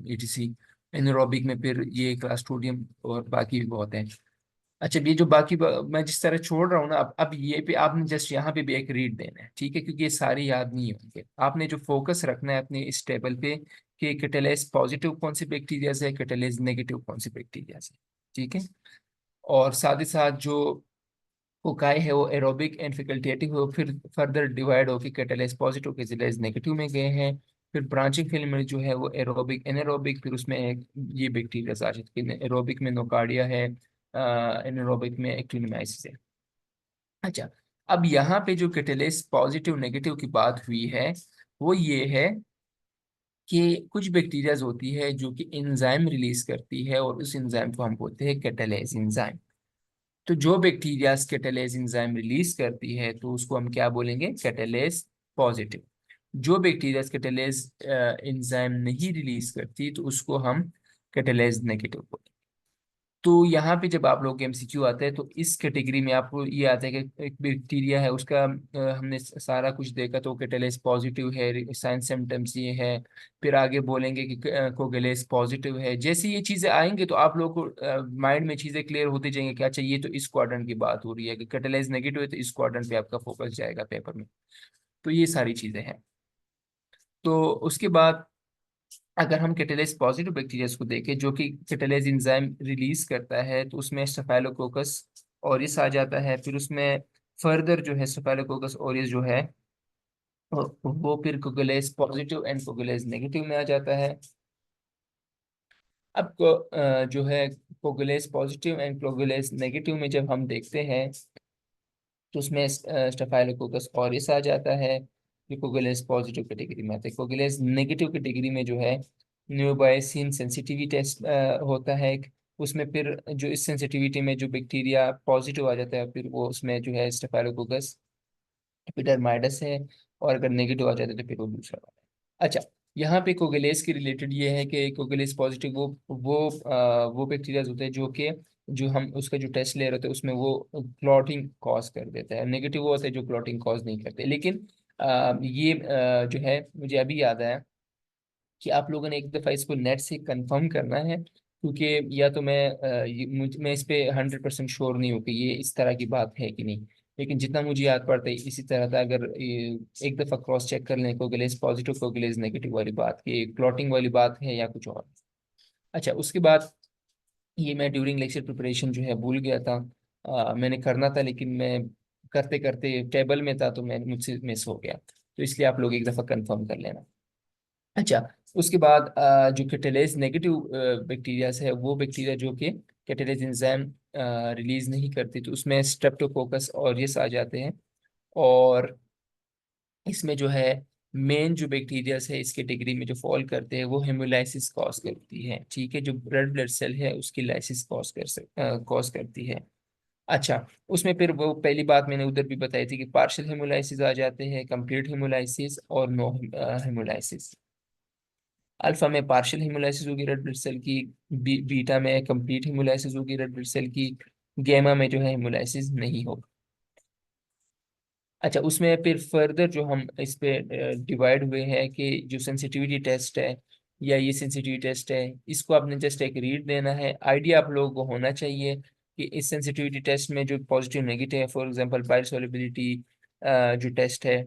ईटीसी। एनारोबिक में फिर ये क्लास्ट्रोडियम और बाकी भी बहुत हैं। अच्छा, ये जो बाकी मैं जिस तरह छोड़ रहा हूँ ना, अब ये पे आपने जस्ट यहाँ पे भी एक रीड देना है, ठीक है, क्योंकि ये सारे याद नहीं होंगे। आपने जो फोकस रखना है अपने इस टेबल पे कि कैटलेस पॉजिटिव कौन सी बैक्टीरिया है, कैटलेस नेगेटिव कौन सी बैक्टीरिया है, ठीक है। और साथ ही साथ जो कोकाई है वो एरोबिक एंड फैकल्टेटिव हो, फिर फर्दर डिवाइड होकर कैटलेस पॉजिटिव कैटलेस नेगेटिव में गए हैं। फिर ब्रांचिंग फिल्म जो है वो एरोबिक एनारोबिक, फिर उसमें एक ये बैक्टीरिया आ जाती है, एरोबिक में नोकार्डिया है, एनारोबिक में एक्टिनोमाइसिस है। अच्छा, अब यहाँ पे जो कैटलेस पॉजिटिव नेगेटिव की बात हुई है वो ये है कि कुछ बैक्टीरियाज होती है जो कि एंजाइम रिलीज करती है, और उस एंजाइम को हम बोलते हैं कैटलेस एंजाइम। तो जो बैक्टीरिया कैटलेस एंजाइम रिलीज करती है तो उसको हम क्या बोलेंगे, कैटलेस पॉजिटिव। जो बैक्टीरिया कैटेलेज एंजाइम नहीं रिलीज करती तो उसको हम कैटेलेज नेगेटिव बोलते हैं। तो यहाँ पे जब आप लोग के एमसीक्यू आते हैं तो इस कैटेगरी में आपको ये आता है कि एक बैक्टीरिया है उसका हमने सारा कुछ देखा तो कैटेलेज पॉजिटिव है, साइंस सिम्टम्स ये है। फिर आगे बोलेंगे कि कोगेलेज पॉजिटिव है। जैसे ये चीजें आएंगे तो आप लोग को माइंड में चीजें क्लियर होती जाएंगी कि अच्छा ये तो इस क्वाड्रेंट की बात हो रही है कि कैटेलेज नेगेटिव है तो इस क्वाड्रेंट पे आपका फोकस जाएगा पेपर में। तो ये सारी चीजें हैं। तो उसके बाद अगर हम कैटेलेज पॉजिटिव बैक्टीरिया को देखें जो कि कैटेलेज एंजाइम रिलीज करता है तो उसमें स्टेफाइलोकोकस ऑरियस आ जाता है। फिर उसमें फर्दर जो है स्टेफाइलोकोकस ऑरियस जो है वो फिर कोगुलेज पॉजिटिव एंड कोगुलेज नेगेटिव में आ जाता है। अब जो है कोगुलेज पॉजिटिव एंड कोगुलेज नेगेटिव में जब हम देखते हैं तो उसमें स्टेफाइलोकोकस ऑरियस आ जाता है जो कोगुलेज पॉजिटिव कैटेगरी में आता है। कोगुलेज नेगेटिव कैटेगरी में जो है न्यूबाइसिन सेंसिटिविटी टेस्ट होता है एक। उसमें फिर जो इस सेंसिटिविटी में जो बैक्टीरिया पॉजिटिव आ जाता है फिर वो उसमें जो है स्टेफाइलोकोकस एपिडर्माइडस है। और अगर नेगेटिव आ जाता है तो फिर वो दूसरा वाला है। अच्छा, यहाँ पे कोगुलेज के रिलेटेड ये है कि कोगुलेज पॉजिटिव वो बैक्टीरिया होते हैं जो कि जो हम उसका जो टेस्ट ले रहे थे उसमें वो क्लॉटिंग कॉज कर देता है। नेगेटिव वो होते हैं जो क्लॉटिंग कॉज नहीं करते। लेकिन ये जो है मुझे अभी याद आया कि आप लोगों ने एक दफ़ा इसको नेट से कंफर्म करना है क्योंकि या तो मैं इस पे 100% श्योर नहीं हूँ कि ये इस तरह की बात है कि नहीं। लेकिन जितना मुझे याद पड़ता है इसी तरह था। अगर एक दफ़ा क्रॉस चेक कर लें कोगुलेज पॉजिटिव कोगुलेज नेगेटिव वाली बात की क्लॉटिंग वाली बात है या कुछ और। अच्छा, उसके बाद ये मैं ड्यूरिंग लेक्चर प्रिपरेशन जो है भूल गया था। मैंने करना था लेकिन मैं करते करते टेबल में था तो मैं मुझसे मिस हो गया। तो इसलिए आप लोग एक दफ़ा कंफर्म कर लेना। अच्छा, उसके बाद जो कैटेलेज नेगेटिव बैक्टीरियाज है वो बैक्टीरिया जो कि कैटेलेज एंजाइम रिलीज नहीं करती तो उसमें स्ट्रेप्टोकोकस ऑरियस आ जाते हैं। और इसमें जो है मेन जो बैक्टीरियाज है इस कैटेगरी में जो फॉल करते हैं वो हेमोलाइसिस कॉज करती है। ठीक है, जो रेड ब्लड सेल है उसकी लाइसिस कॉज करती है। अच्छा, उसमें फिर वो पहली बात मैंने उधर भी बताई थी कि पार्शियल हेमोलाइसिस आ जाते हैं, कंप्लीट हेमोलाइसिस और नो हेमोलाइसिस। अल्फा में पार्शियल हेमोलाइसिस होगी रेड ब्लड सेल की, बीटा में कंप्लीट हेमोलाइसिस होगी रेड ब्लड सेल की, गैमा में जो है हेमोलाइसिस नहीं होगा। अच्छा, उसमें फिर फर्दर जो हम इस पे डिवाइड हुए हैं कि जो सेंसिटिविटी टेस्ट है या ये सेंसिटिविटी टेस्ट है इसको आपने जस्ट एक रीड देना है। आइडिया आप लोगों को होना चाहिए कि इस सेंसिटिविटी टेस्ट में जो पॉजिटिव नेगेटिव है फॉर एग्जांपल बायोसॉल्युबिलिटी जो टेस्ट है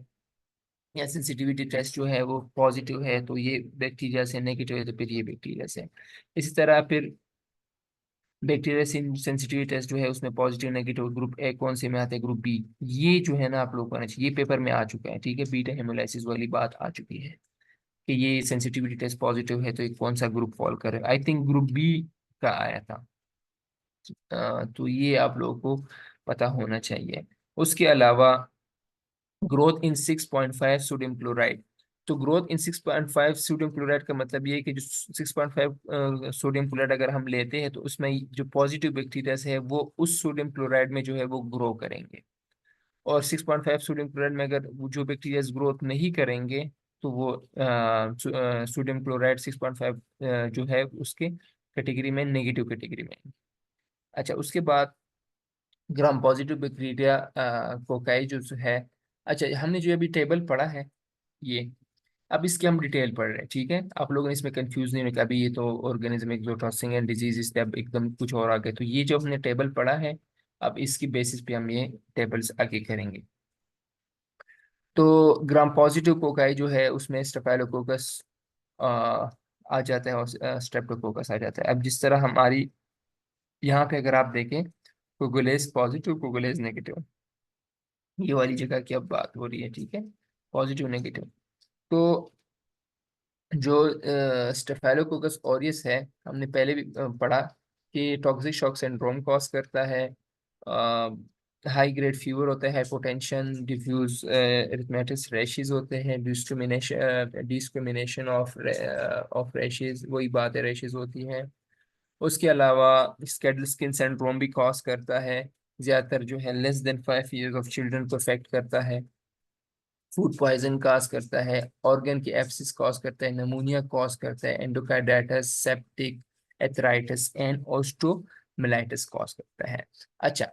या सेंसिटिविटी टेस्ट जो है वो पॉजिटिव है तो ये बैक्टीरिया से, नेगेटिव है तो फिर ये बैक्टीरिया से। इसी तरह फिर बैक्टीरिया सेंसिटिविटी टेस्ट जो है उसमें पॉजिटिव नेगेटिव ग्रुप ए कौन से में आता है, ग्रुप बी। ये जो है ना आप लोग को आना चाहिए, ये पेपर में आ चुका है। ठीक है, बीटा हेमोलाइसिस वाली बात आ चुकी है कि ये सेंसिटिविटी टेस्ट पॉजिटिव है तो ये कौन सा ग्रुप फॉल करे। आई थिंक ग्रुप बी का आया था। तो ये आप लोगों को पता होना चाहिए। उसके अलावा ग्रोथ इन 6.5 सोडियम क्लोराइड। तो ग्रोथ इन 6.5 सोडियम क्लोराइड का मतलब ये है कि जो 6.5 सोडियम क्लोराइड अगर हम लेते हैं तो उसमें जो पॉजिटिव बैक्टीरिया है वो उस सोडियम क्लोराइड में जो है वो ग्रो करेंगे। और 6.5 सोडियम क्लोराइड में अगर वो जो बैक्टीरिया ग्रोथ नहीं करेंगे तो वो सोडियम क्लोराइड 6.5 जो है उसके कैटेगरी में, नेगेटिव कैटेगरी में। अच्छा, उसके बाद ग्राम पॉजिटिव बैक्टीरिया कोकाई जो है। अच्छा, हमने जो अभी टेबल पढ़ा है ये, अब इसकी हम डिटेल पढ़ रहे हैं। ठीक है, आप लोगों ने इसमें कंफ्यूज नहीं होगा कि अभी ये तो ऑर्गेनिज्म एक्सोटॉसिंग एंड डिजीज इससे अब एकदम कुछ और आ गए। तो ये जो हमने टेबल पढ़ा है अब इसकी बेसिस पे हम ये टेबल्स आगे करेंगे। तो ग्राम पॉजिटिव कोकाई जो है उसमें स्टेफाइलोकोकस आ जाता है और स्ट्रेप्टोकोकस आ जाता है। अब जिस तरह हमारी यहाँ पे अगर आप देखें कोगुलेज पॉजिटिव कोगुलेज नेगेटिव ये वाली जगह की अब बात हो रही है। ठीक है, पॉजिटिव नेगेटिव। तो जो स्टेफाइलोकोकस ऑरियस है हमने पहले भी पढ़ा कि टॉक्सिक शॉक सिंड्रोम कॉज करता है, हाई ग्रेड फीवर होता है, हाइपोटेंशन, डिफ्यूज एरिथमेटिस रैशेज होते हैं, डिस्क्रिमिनेशन ऑफ ऑफ रैशेज, वही बात है रैशेज होती हैं। उसके अलावा स्केडल स्किन सिंड्रोम भी कॉज करता है, ज्यादातर जो है less than 5 years of children को अफेक्ट करता है। फूड पॉइजन कॉज करता है, ऑर्गन की एब्सिस कॉज करता है, नमूनिया कॉज करता है, endocarditis, septic arthritis and osteomyelitis cause करता है। अच्छा,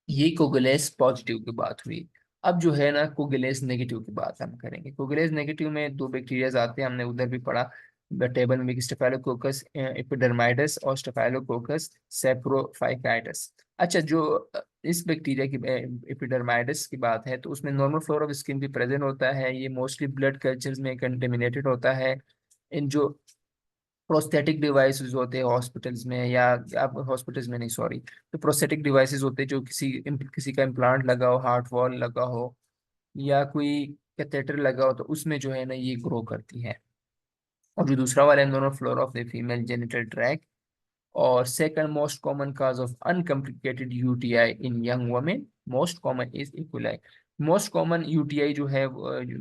ये कोगुलेस पॉजिटिव की बात हुई। अब जो है ना कोगुलेस नेगेटिव की बात हम करेंगे। कोगुलेस नेगेटिव में दो बैक्टीरियाज आते हैं, हमने उधर भी पढ़ा टेबल में, स्टेफाइलोकोकस एपिडर्माइडस और स्टेफाइलोकोकस सेप्रोफाइकाइटस। अच्छा, जो इस बैक्टीरिया की एपिडर्माइडस की बात है, तो उसमें नॉर्मल फ्लोर ऑफ स्किन भी प्रेजेंट होता है। ये मोस्टली ब्लड कल्चर्स में कंटेमिनेटेड होता है। इन जो प्रोस्थेटिक डिवाइसेस होते हैं हॉस्पिटल्स में, या आप हॉस्पिटल्स में नहीं सॉरी, तो प्रोस्थेटिक डिवाइसेस होते हैं जो किसी का इम्प्लांट लगा हो, हार्ट वॉल लगा हो, या कोई कैथेटर लगा हो, तो उसमें जो है ना ये ग्रो करती है। और जो दूसरा वाला है, normal flora of the female genital tract. और second most common cause of uncomplicated UTI in young women, most common is E coli. Most common UTI जो है,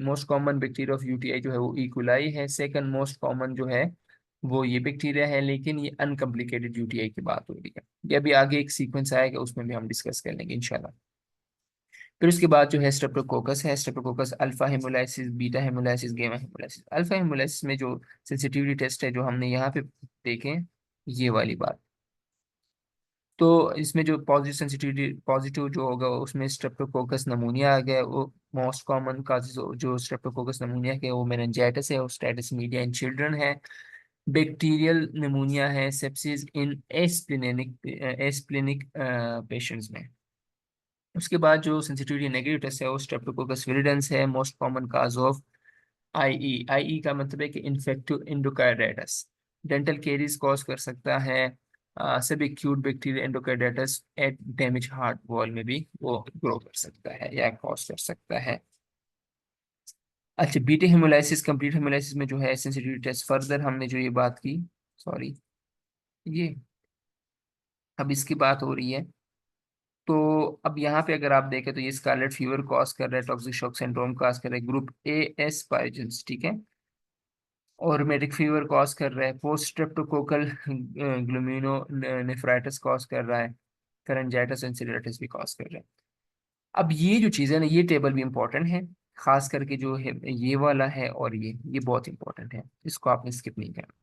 most common bacteria of UTI जो है वो इक्वलाई है। सेकंड मोस्ट कॉमन जो है वो ये बैक्टीरिया है, लेकिन ये अनकॉम्प्लिकेटेड यूटीआई की बात हो रही है। ये अभी आगे एक सीक्वेंस आएगा, उसमें भी हम डिस्कस कर लेंगे इंशाल्लाह। फिर उसके बाद जो है स्ट्रेप्टोकोकस है। Streptococcus alpha haemolysis, beta haemolysis, gamma haemolysis. Alpha haemolysis में जो सेंसिटिविटी टेस्ट है जो हमने यहाँ पे देखे, ये वाली बात, तो इसमें जो पॉजिटिव सेंसिटिविटी पॉजिटिव जो होगा उसमें स्ट्रेप्टोकोकस नमूनिया आ गया। वो मोस्ट कॉमन काजेज जो स्ट्रेप्टोकोकस नमूनिया के, वो मेनिंजाइटिस है और स्टेटिस मीडिया इन चिल्ड्रन है। बैक्टीरियल निमोनिया है, सेप्सिस इन एस्प्लेनिक पेशेंट्स में। उसके बाद जो सेंसिटिविटी नेगेटिव टेस्ट है वो स्ट्रेप्टोकोकस विरिडेंस है, most common cause of IE. IE का मतलब है कि infective endocarditis, dental caries cause कर सकता है। सभी acute bacterial endocarditis at damage heart wall में भी वो ग्रो कर सकता है या कॉज कर सकता है। अच्छा, बीटा हेमोलाइसिस, कंप्लीट हेमोलाइसिस में जो है सेंसिटिविटी टेस्ट फर्दर हमने जो ये बात की, सॉरी, ये अब इसकी बात हो रही है। तो अब यहाँ पे अगर आप देखें तो ये स्कारलेट फीवर कॉज कर रहा है, टॉक्सिक शॉक सिंड्रोम कॉज कर रहा है, ग्रुप ए एस पाइजन्स, ठीक है। और रोमेटिक फीवर कॉज कर रहा है, पोस्ट स्ट्रेप्टोकोकल ग्लूमिनो नेफ्राइटिस कॉज कर रहा है, फेरेंजाइटिस एंसेफलाइटिस भी कॉज कर रहा है। अब ये जो चीज़ है ना, ये टेबल भी इंपॉर्टेंट है, खास करके जो है ये वाला है, और ये बहुत इंपॉर्टेंट है, इसको आपने स्किप नहीं करना।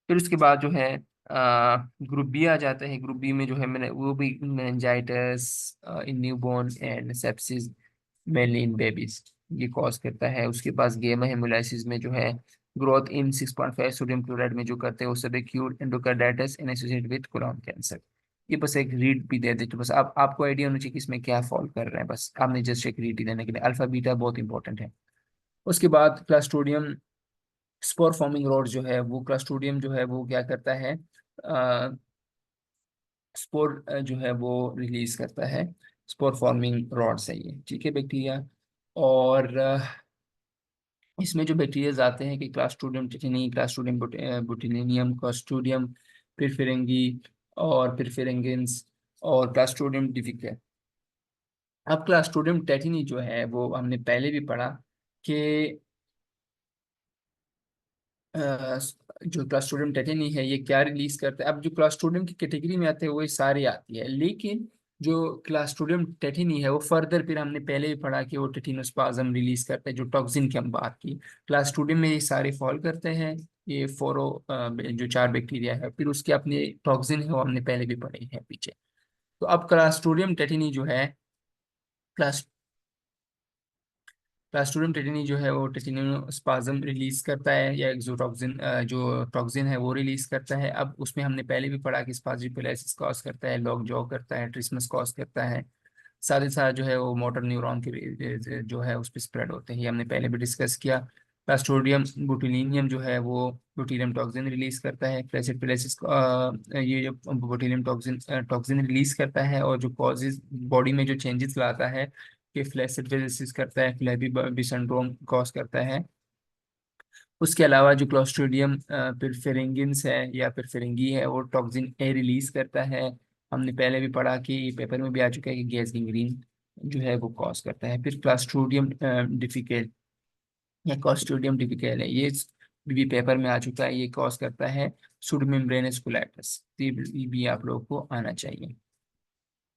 फिर उसके बाद जो है ग्रुप बी आ जाता है। ग्रुप बी में जो है मैंने वो भी meningitis in newborn and sepsis mainly in babies, ये कॉज करता है। उसके पास गेमा हेमोलाइसिस में जो है ग्रोथ इन 6.5 सोडियम क्लोराइड में जो करते हैं वो सब acute endocarditis in associated with colon cancer. ये बस एक रीड भी दे देते, बस आप आपको आइडिया होना चाहिए कि इसमें क्या फॉल कर रहा है, बस आपने जस्ट एक रीड ही देने के लिए। अल्फा बीटा बहुत इंपॉर्टेंट है। उसके बाद क्लास्ट्रोडियम स्पोर फॉर्मिंग रोड जो है, वो क्लास्ट्रोडियम जो है वो क्या करता है, स्पोर जो है वो रिलीज करता है। स्पोर फॉर्मिंग रॉड्स है ये, ठीक है, बैक्टीरिया। और इसमें जो बैक्टीरियाज आते हैं कि क्लास्ट्रोडियम टिटेनी, क्लास्ट्रोडियम बुटिलिनियम, क्लास्ट्रोडियम पिरफेरेंगी और पिरफेरेंगिन्स, और क्लास्ट्रोडियम डिफिकल्ट। अब क्लास्ट्रोडियम टेटिनी जो है वो हमने पहले भी पढ़ा कि अ, जो क्लास्ट्रोडियम टेटेनी है ये क्या रिलीज करता है। अब जो क्लास्ट्रोडियम की कैटेगरी में आते हैं वो सारे आती है, लेकिन जो क्लास्ट्रोडियम टेटेनी है वो फर्दर, फिर हमने पहले भी पढ़ा कि वो टेटिनोस्पाज्म रिलीज करता है, जो टॉक्सिन की हम बात की। क्लास्ट्रोडियम में ये सारे फॉल करते हैं, ये फोरो जो चार बैक्टीरिया है। फिर उसके अपने टॉक्सिन है वो हमने पहले भी पढ़े हैं पीछे। तो अब क्लास्ट्रोडियम टेटेनी जो है, प्लास्टोडियम टेटिनी जो है वो टेटिनोस्पाज्म रिलीज करता है, या एक्सोटॉक्सिन जो टॉक्सिन है वो रिलीज करता है। अब उसमें हमने पहले भी पढ़ा कि स्पाजिकुलेसिस कॉज करता है, लॉक जॉ करता है, ट्रिस्मस कॉज करता है। साथ ही साथ जो है वो मोटर न्यूरॉन के जो है उस पर स्प्रेड होते हैं, ये हमने पहले भी डिस्कस किया। प्लास्टोडियम बुटिलिनियम जो है वो बुटीरियम टॉक्सिन रिलीज करता है। प्लेसिस ये जो बुटीरियम टॉक्सिन टॉक्सिन रिलीज करता है, और जो कॉजेज बॉडी में जो चेंजेस लाता है कि फ्लैसिडोसिस करता है, फ्लैबी बी सिंड्रोम कॉज करता है। उसके अलावा जो क्लोस्ट्रिडियम पिरफेरिंगिन्स है या पिरफेरिंगी है, वो टॉक्सिन ए रिलीज करता है। हमने पहले भी पढ़ा कि पेपर में भी आ चुका है कि गैस गैंग्रीन जो है वो कॉज करता है। फिर क्लास्ट्रोडियम डिफिकल्ट या क्लोस्ट्रिडियम डिफिकल्ट है, ये भी पेपर में आ चुका है, ये कॉज करता है सुडोमेम्ब्रेनस कोलाइटिस। ये भी आप लोगों को आना चाहिए।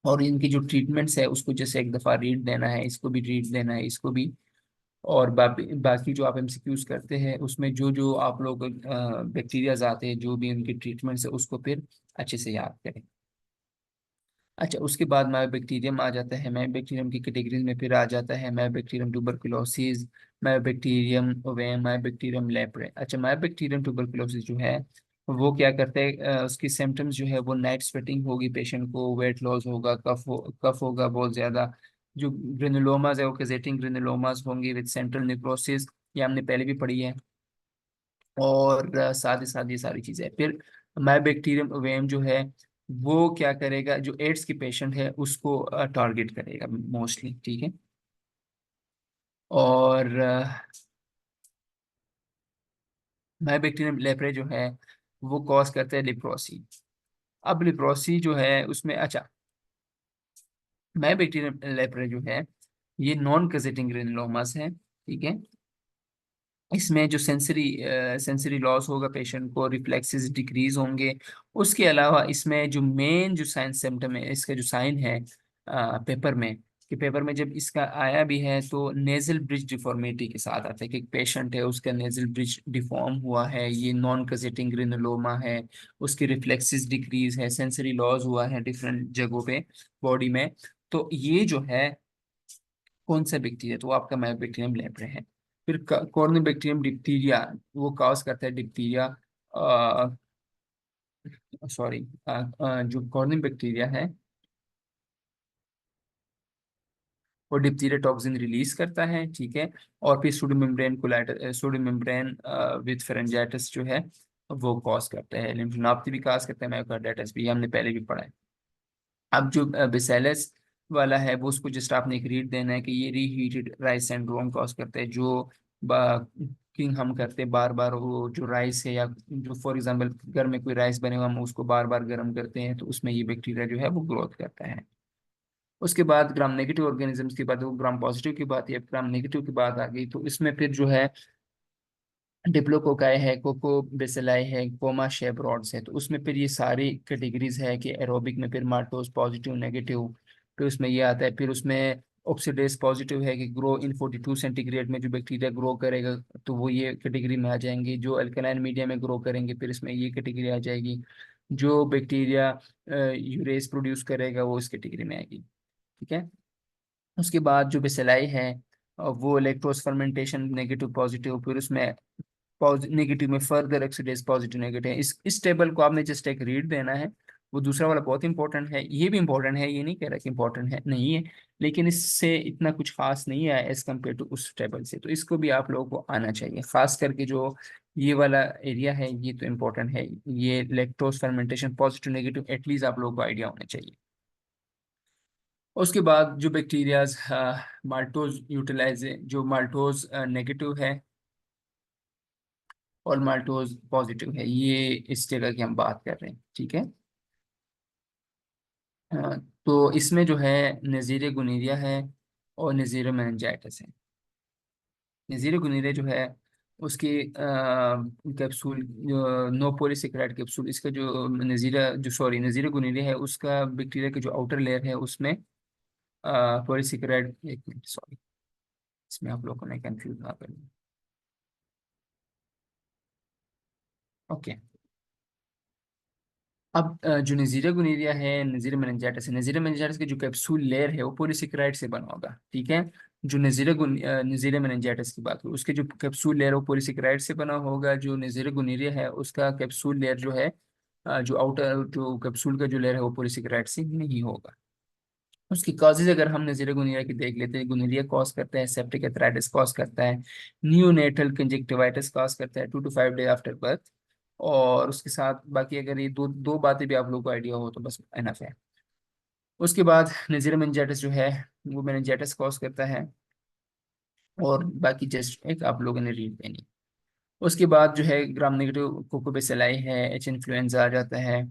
और इनकी जो ट्रीटमेंट्स है उसको जैसे एक दफ़ा रीड देना है, इसको भी रीड देना है, इसको भी। और बाकी जो आप एमसीक्यूज करते हैं उसमें जो जो आप लोग बैक्टीरियाज आते हैं, जो भी उनकी ट्रीटमेंट्स है उसको फिर अच्छे से याद करें। अच्छा, उसके बाद माइबैक्टीरियम आ जाता है। माइबैक्टीरियम की कैटेगरीज में फिर आ जाता है माइबैक्टीरियम ट्यूबरकुलोसिस, माइबैक्टीरियम ओवेम, माइबैक्टीरियम लेप्रे। अच्छा, माइबैक्टीरियम ट्यूबरकुलोसिस जो है वो क्या करते हैं, उसकी सिम्टम्स जो है वो नाइट स्वेटिंग होगी पेशेंट को, वेट लॉस होगा, कफ होगा बहुत ज़्यादा। जो ग्रेनुलोमास है वो केजेटिंग ग्रेनुलोमास होंगे विद सेंट्रल नेक्रोसिस, ये हमने पहले भी पढ़ी है। और साथ ही साथ ये सारी चीज़ें फिर माइबैक्टीरियम ओवेम जो है वो क्या करेगा, जो एड्स की पेशेंट है उसको टारगेट करेगा मोस्टली, ठीक है। और माइबैक्टीरियम लेप्रे जो है वो कॉज करता है लिप्रोसी। अब लिप्रोसी जो है उसमें, अच्छा, माइबैक्टीरियम लेप्रे जो है ये नॉन कजेटिंग ग्रेनुलोमास है, ठीक है। इसमें जो सेंसरी लॉस होगा पेशेंट को, रिफ्लेक्सेस डिक्रीज होंगे। उसके अलावा इसमें जो मेन जो साइन सिम्टम है, इसका जो साइन है पेपर में, कि पेपर में जब इसका आया भी है तो नेजल ब्रिज डिफॉर्मिटी के साथ आता है कि एक पेशेंट है उसका नेजल ब्रिज डिफॉर्म हुआ है, ये नॉन कजेटिंग ग्रेनुलोमा है, उसकी रिफ्लेक्सेस डिक्रीज है, सेंसरी लॉस हुआ है डिफरेंट जगहों पे बॉडी में। तो ये जो है कौन सा बैक्टीरिया, तो वो आपका माइबैक्टीरियम लेप्रे है। फिर कॉर्नोबैक्टीरियम डिप्थीरिया, वो काज करता है डिप्थीरिया, सॉरी, जो कॉर्निक बैक्टीरिया है वो डिप्थीरिया टॉक्सिन रिलीज करता है, ठीक है। और फिर सूडोमेम्ब्रेन कोलाइटिस, सूडोमेम्ब्रेन विद फेरेंजाइटिस जो है वो कॉज करता है, लिम्फोनाप्थी भी कॉज करता है, मायोकार्डाइटिस भी, ये हमने पहले भी पढ़ा है। अब जो बेसेलस वाला है वो उसको जस्ट आपने एक रीड देना है कि ये रीहीटेड राइस सिंड्रोम कॉज करते हैं। जो कुकिंग हम करते हैं बार बार, वो जो राइस है या जो फॉर एग्जांपल घर में कोई राइस बने हुआ हम उसको बार बार गर्म करते हैं तो उसमें ये बैक्टीरिया जो है वो ग्रोथ करता है। उसके बाद ग्राम नेगेटिव ऑर्गेनिजम्स की बात, वो ग्राम पॉजिटिव की बात या ग्राम नेगेटिव की बात आ गई, तो इसमें फिर जो है डिप्लोकोकाई है, कोको बेसिलाई है, कोमा शेप रॉड्स है। तो उसमें फिर ये सारी कैटेगरीज है कि एरोबिक में फिर माल्टोस पॉजिटिव नेगेटिव, फिर उसमें ये आता है, फिर उसमें ऑक्सीडेज पॉजिटिव है कि ग्रो इन 42 सेंटीग्रेड में जो बैक्टीरिया ग्रो करेगा तो वो ये कैटेगरी में आ जाएंगे। जो अल्कलाइन मीडिया में ग्रो करेंगे फिर इसमें ये कैटेगरी आ जाएगी। जो बैक्टीरिया यूरेस प्रोड्यूस करेगा वो इस कैटेगरी में आएगी, ठीक है। उसके बाद जो बेसिलाई है वो इलेक्ट्रोस फर्मेंटेशन नेगेटिव पॉजिटिव, फिर उसमें नेगेटिव में फर्दर ऑक्सीडेज पॉजिटिव नेगेटिव है। इस टेबल को आपने जस्ट एक रीड देना है। वो दूसरा वाला बहुत इंपॉर्टेंट है, ये भी इंपॉर्टेंट है, ये नहीं कह रहा कि इंपॉर्टेंट है नहीं है, लेकिन इससे इतना कुछ खास नहीं है एज कम्पेयर टू उस टेबल से। तो इसको भी आप लोगों को आना चाहिए, खास करके जो ये वाला एरिया है ये तो इम्पोर्टेंट है। ये lactose fermentation positive negative at least आप लोगों को आइडिया होना चाहिए। उसके बाद जो बैक्टीरियाज माल्टोज यूटिलाइज, जो माल्टोज नेगेटिव है और माल्टोज पॉजिटिव है, ये इस जगह की हम बात कर रहे हैं, ठीक है। अ, तो इसमें जो है नज़ीर गुनीरिया है और नज़ीर मेनिंजाइटिस है। नज़ीर गुनीरिया जो है उसकी कैप्सूल, जो नो पॉलीसेकेराइड कैप्सूल, इसका जो नज़ीरा जो सॉरी नज़ीर गुनीरिया है उसका बैक्टीरिया की जो आउटर लेयर है उसमें पॉलीसेकेराइड, एक मिनट सॉरी, इसमें आप लोगों ने कंफ्यूज ना करें। ओके, अब जो नज़ीरा गुनीरिया है, नज़ीरा मेनिंजाइटिस है, नज़ीरा मेनिंजाइटिस की जो कैप्सूल लेयर है वो पॉलीसेकेराइड से बना होगा, ठीक है। जो नज़ीरा मेनिंजाइटिस की बात करूँ उसके जो कैप्सूल लेयर है वो पॉलीसेकेराइड से बना होगा। जो नज़ीरा गुनीरिया है उसका कैप्सूल लेयर जो है जो आउटर जो कैप्सूल का जो लेयर है वो पॉलीसेकेराइड से नहीं होगा। उसकी कॉजेज अगर हम नज़ीरा गुनीरिया की देख लेते हैं, गुनीरिया कॉज करता है सेप्टिक एथराइटिस, कॉज करता है नियोनेटल कंजक्टिवाइटिस, कॉज करता है 2 to 5 डे आफ्टर बर्थ। और उसके साथ बाकी अगर ये दो दो बातें भी आप लोगों को आइडिया हो तो बस एनफ है। उसके बाद नज़ीरा मेनिंजाइटिस जो है वो मेनिंजाइटिस कॉज करता है, और बाकी जस्ट एक आप लोगों ने रीड देनी। उसके बाद जो है ग्राम नेगेटिव कोकोबेसिलाई है, एच इन्फ्लुएंजा आ जाता है,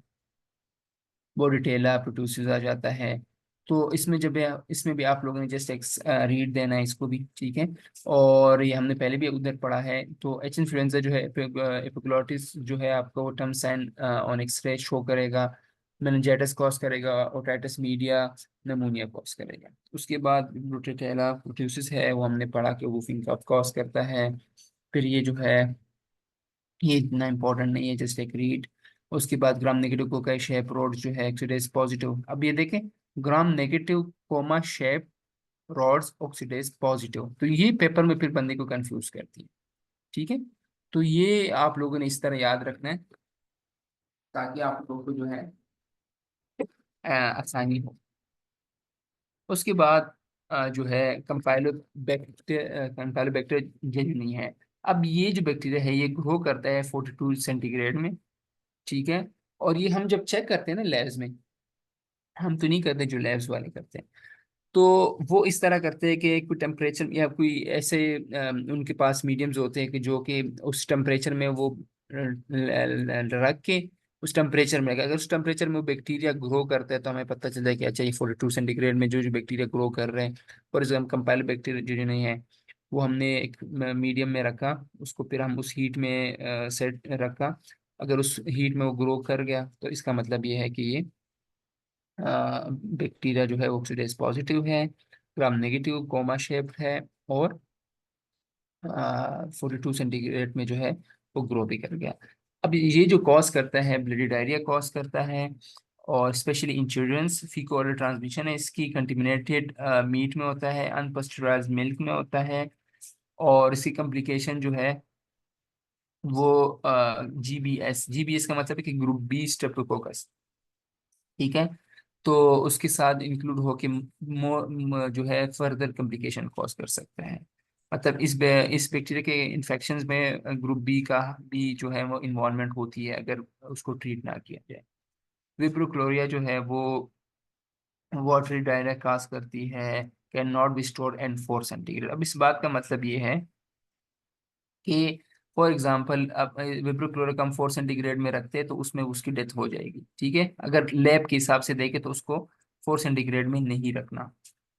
बोरिटेला प्रोटूसिस आ जाता है। तो इसमें जब इसमें भी आप लोगों ने जस्ट एक रीड देना है इसको भी, ठीक है। और ये हमने पहले भी उधर पढ़ा है। तो एच इन्फ्लुएंजा जो है एपिग्लोटिस जो है आपका वो term sign on x-ray show करेगा। मेनिंजाइटिस कॉज करेगा, ओटाइटिस मीडिया, नमूनिया कॉज करेगा। उसके बाद रोटेटेला प्रोट्यूसिस है, वो हमने पढ़ा कि वूफिंग कफ कॉज करता है। फिर ये जो है ये इतना इंपॉर्टेंट नहीं है, जस्ट एक रीड। उसके बाद gram negative comma shape rod जो है ऑक्सीडाइज पॉजिटिव। अब ये देखें, gram negative comma shape rods oxidase positive, तो ये पेपर में फिर बंदे को कंफ्यूज करती है। ठीक है, तो ये आप लोगों ने इस तरह याद रखना है ताकि आप लोगों को जो है आसानी हो। उसके बाद जो है कंपाइलोबैक्टीरिया जेनुइनी है। अब ये जो बैक्टीरिया है ये ग्रो करता है 42 सेंटीग्रेड में। ठीक है, और ये हम जब चेक करते हैं ना लैब्स में, हम तो नहीं करते, जो लैब्स वाले करते हैं, तो वो इस तरह करते हैं कि कोई टेम्परेचर या कोई ऐसे उनके पास मीडियम्स होते हैं कि जो कि उस टेम्परेचर में वो रख के उस टेम्परेचर में, अगर उस टेम्परेचर में वो बैक्टीरिया ग्रो करता है तो हमें पता चलता है कि अच्छा ये 42 सेंटीग्रेड में जो जो बैक्टीरिया ग्रो कर रहे हैं। फॉर एग्जाम्पल कंपाइल बैक्टीरिया जो जो नहीं है, वो हमने एक मीडियम में रखा, उसको फिर हम उस हीट में सेट रखा। अगर उस हीट में वो ग्रो कर गया तो इसका मतलब ये है कि ये बैक्टीरिया जो है ऑक्सीडेज पॉजिटिव है, ग्राम नेगेटिव कोमा शेप्ड है, और 42 सेंटीग्रेड में जो है वो ग्रो भी कर गया। अब ये जो कॉज करता है ब्लडी डायरिया कॉज करता है, और specially in childrens feco oral transmission है इसकी, कंटिमिनेटेड मीट में होता है, अनपस्चराइज्ड मिल्क में होता है, और इसकी कम्प्लिकेशन जो है वो जीबीएस का मतलब है कि ग्रुप बी स्ट्रेप्टोकोकस। ठीक है, तो उसके साथ इंक्लूड होके जो है फर्दर कॉम्प्लिकेशन कॉज कर सकते हैं। मतलब इस बैक्टीरिया के इन्फेक्शंस में ग्रुप बी का भी जो है वो इन्वॉल्वमेंट होती है अगर उसको ट्रीट ना किया जाए। विब्रो क्लोरिया जो है वो वाटरी डायरिया काज करती है, can not be stored and 4 centigrade. अब इस बात का मतलब ये है कि फॉर एग्जाम्पल अब विब्रोक्लोरिक हम 4 सेंटीग्रेड में रखते हैं तो उसमें उसकी डेथ हो जाएगी। ठीक है, अगर लैब के हिसाब से देखें तो उसको 4 सेंटीग्रेड में नहीं रखना,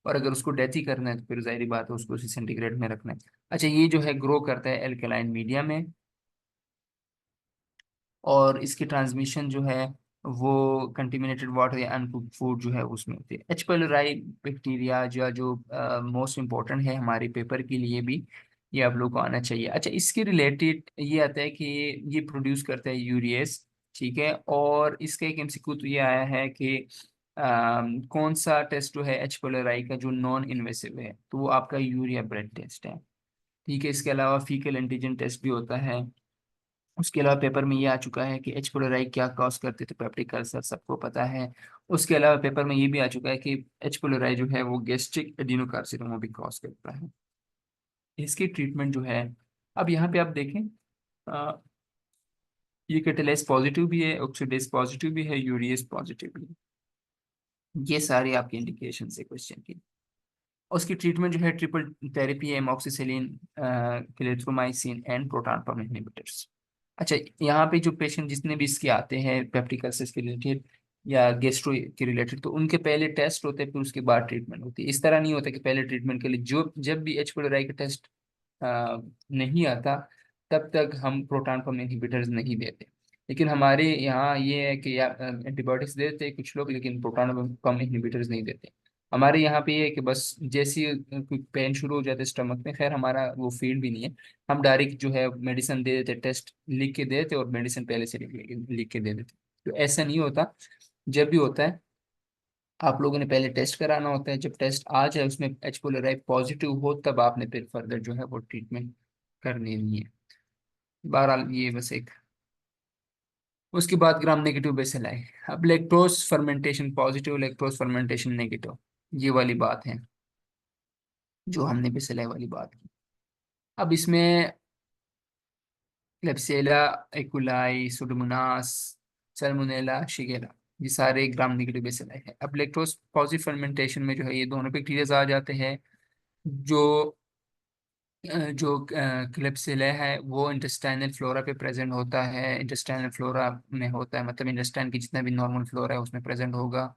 और अगर उसको डेथ ही करना है तो फिर जाहिर बात है उसको उसी सेंटीग्रेड में रखना है। अच्छा, ये जो है ग्रो करता है एल्कलाइन मीडिया में, और इसकी ट्रांसमिशन जो है वो कंटेमिनेटेड वाटर या अनकुक्ड फूड जो है उसमें होती है। एच पाइलोराई बैक्टीरिया जो मोस्ट इम्पोर्टेंट है हमारे पेपर के लिए भी, ये आप लोग को आना चाहिए। अच्छा, इसके रिलेटेड ये आता है कि ये प्रोड्यूस करता है यूरिएस। ठीक है, और इसका एक एमसीक्यू तो ये आया है कि कौन सा टेस्ट जो है एच पाइलोराई का जो नॉन इन्वेसिव है, तो वो आपका यूरिया ब्रेड टेस्ट है। ठीक है, इसके अलावा फीकल एंटीजन टेस्ट भी होता है। उसके अलावा पेपर में ये आ चुका है कि एच pylori क्या कॉज करते थे, पेप्टिक अल्सर सबको पता है। उसके अलावा पेपर में ये भी आ चुका है कि एच pylori जो है वो गैस्ट्रिक एडिनोकार्सिनोमा भी कॉज करता है। इसकी ट्रीटमेंट जो है, अब यहाँ पे आप देखें, अ, ये कैटेलाइज पॉजिटिव भी है, ऑक्सीडेज पॉजिटिव भी है, यूरिएज पॉजिटिव भी है। ये सारे आपके इंडिकेशन है क्वेश्चन की। और उसकी ट्रीटमेंट जो है ट्रिपल थेरेपी है, amoxicillin, clarithromycin and proton pump inhibitors. अच्छा, यहाँ पे जो पेशेंट जितने भी इसके आते हैं पेप्टिक अल्सर के रिलेटेड या गेस्ट्रो के रिलेटेड, तो उनके पहले टेस्ट होते हैं फिर उसके बाद ट्रीटमेंट होती है। इस तरह नहीं होता कि पहले ट्रीटमेंट के लिए जो जब भी एच pylori का टेस्ट नहीं आता तब तक हम प्रोटॉन पंप इनहिबिटर्स नहीं देते। लेकिन हमारे यहाँ ये है कि एंटीबायोटिक्स देते हैं कुछ लोग, लेकिन प्रोटॉन पंप इनहिबिटर्स नहीं देते। हमारे यहाँ पे ये है कि बस जैसी कोई पेन शुरू हो जाता है स्टमक में, खैर हमारा वो फील्ड भी नहीं है, हम डायरेक्ट जो है मेडिसिन दे देते, टेस्ट लिख के दे देते और मेडिसिन पहले से लिख के दे देते। तो ऐसा नहीं होता, जब भी होता है आप लोगों ने पहले टेस्ट कराना होता है, जब टेस्ट आ जाए उसमें एच pylori पॉजिटिव हो तब आपने फिर फर्दर जो है वो ट्रीटमेंट करनी नहीं है। बहरहाल ये बस एक। उसके बाद ग्राम नेगेटिव बेसिलाई। अब lactose fermentation positive, lactose fermentation negative, ये वाली बात है जो हमने बेसिलाई वाली बात की। अब इसमें क्लेब्सिएला एकुलाई, सुडोमोनास, सल्मोनेला, शिगेला, ये सारे ग्राम नेगेटिव बेसिलाई है। अब लैक्टोज पॉजिटिव फर्मेंटेशन में जो है ये दोनों बैक्टीरिया आ जाते हैं। जो जो क्लेब्सिला है वो इंटेस्टाइनल फ्लोरा पे प्रेजेंट होता है, इंटेस्टाइनल फ्लोरा में होता है, मतलब इंटेस्टाइन की जितना भी नॉर्मल फ्लोरा है उसमें प्रेजेंट होगा।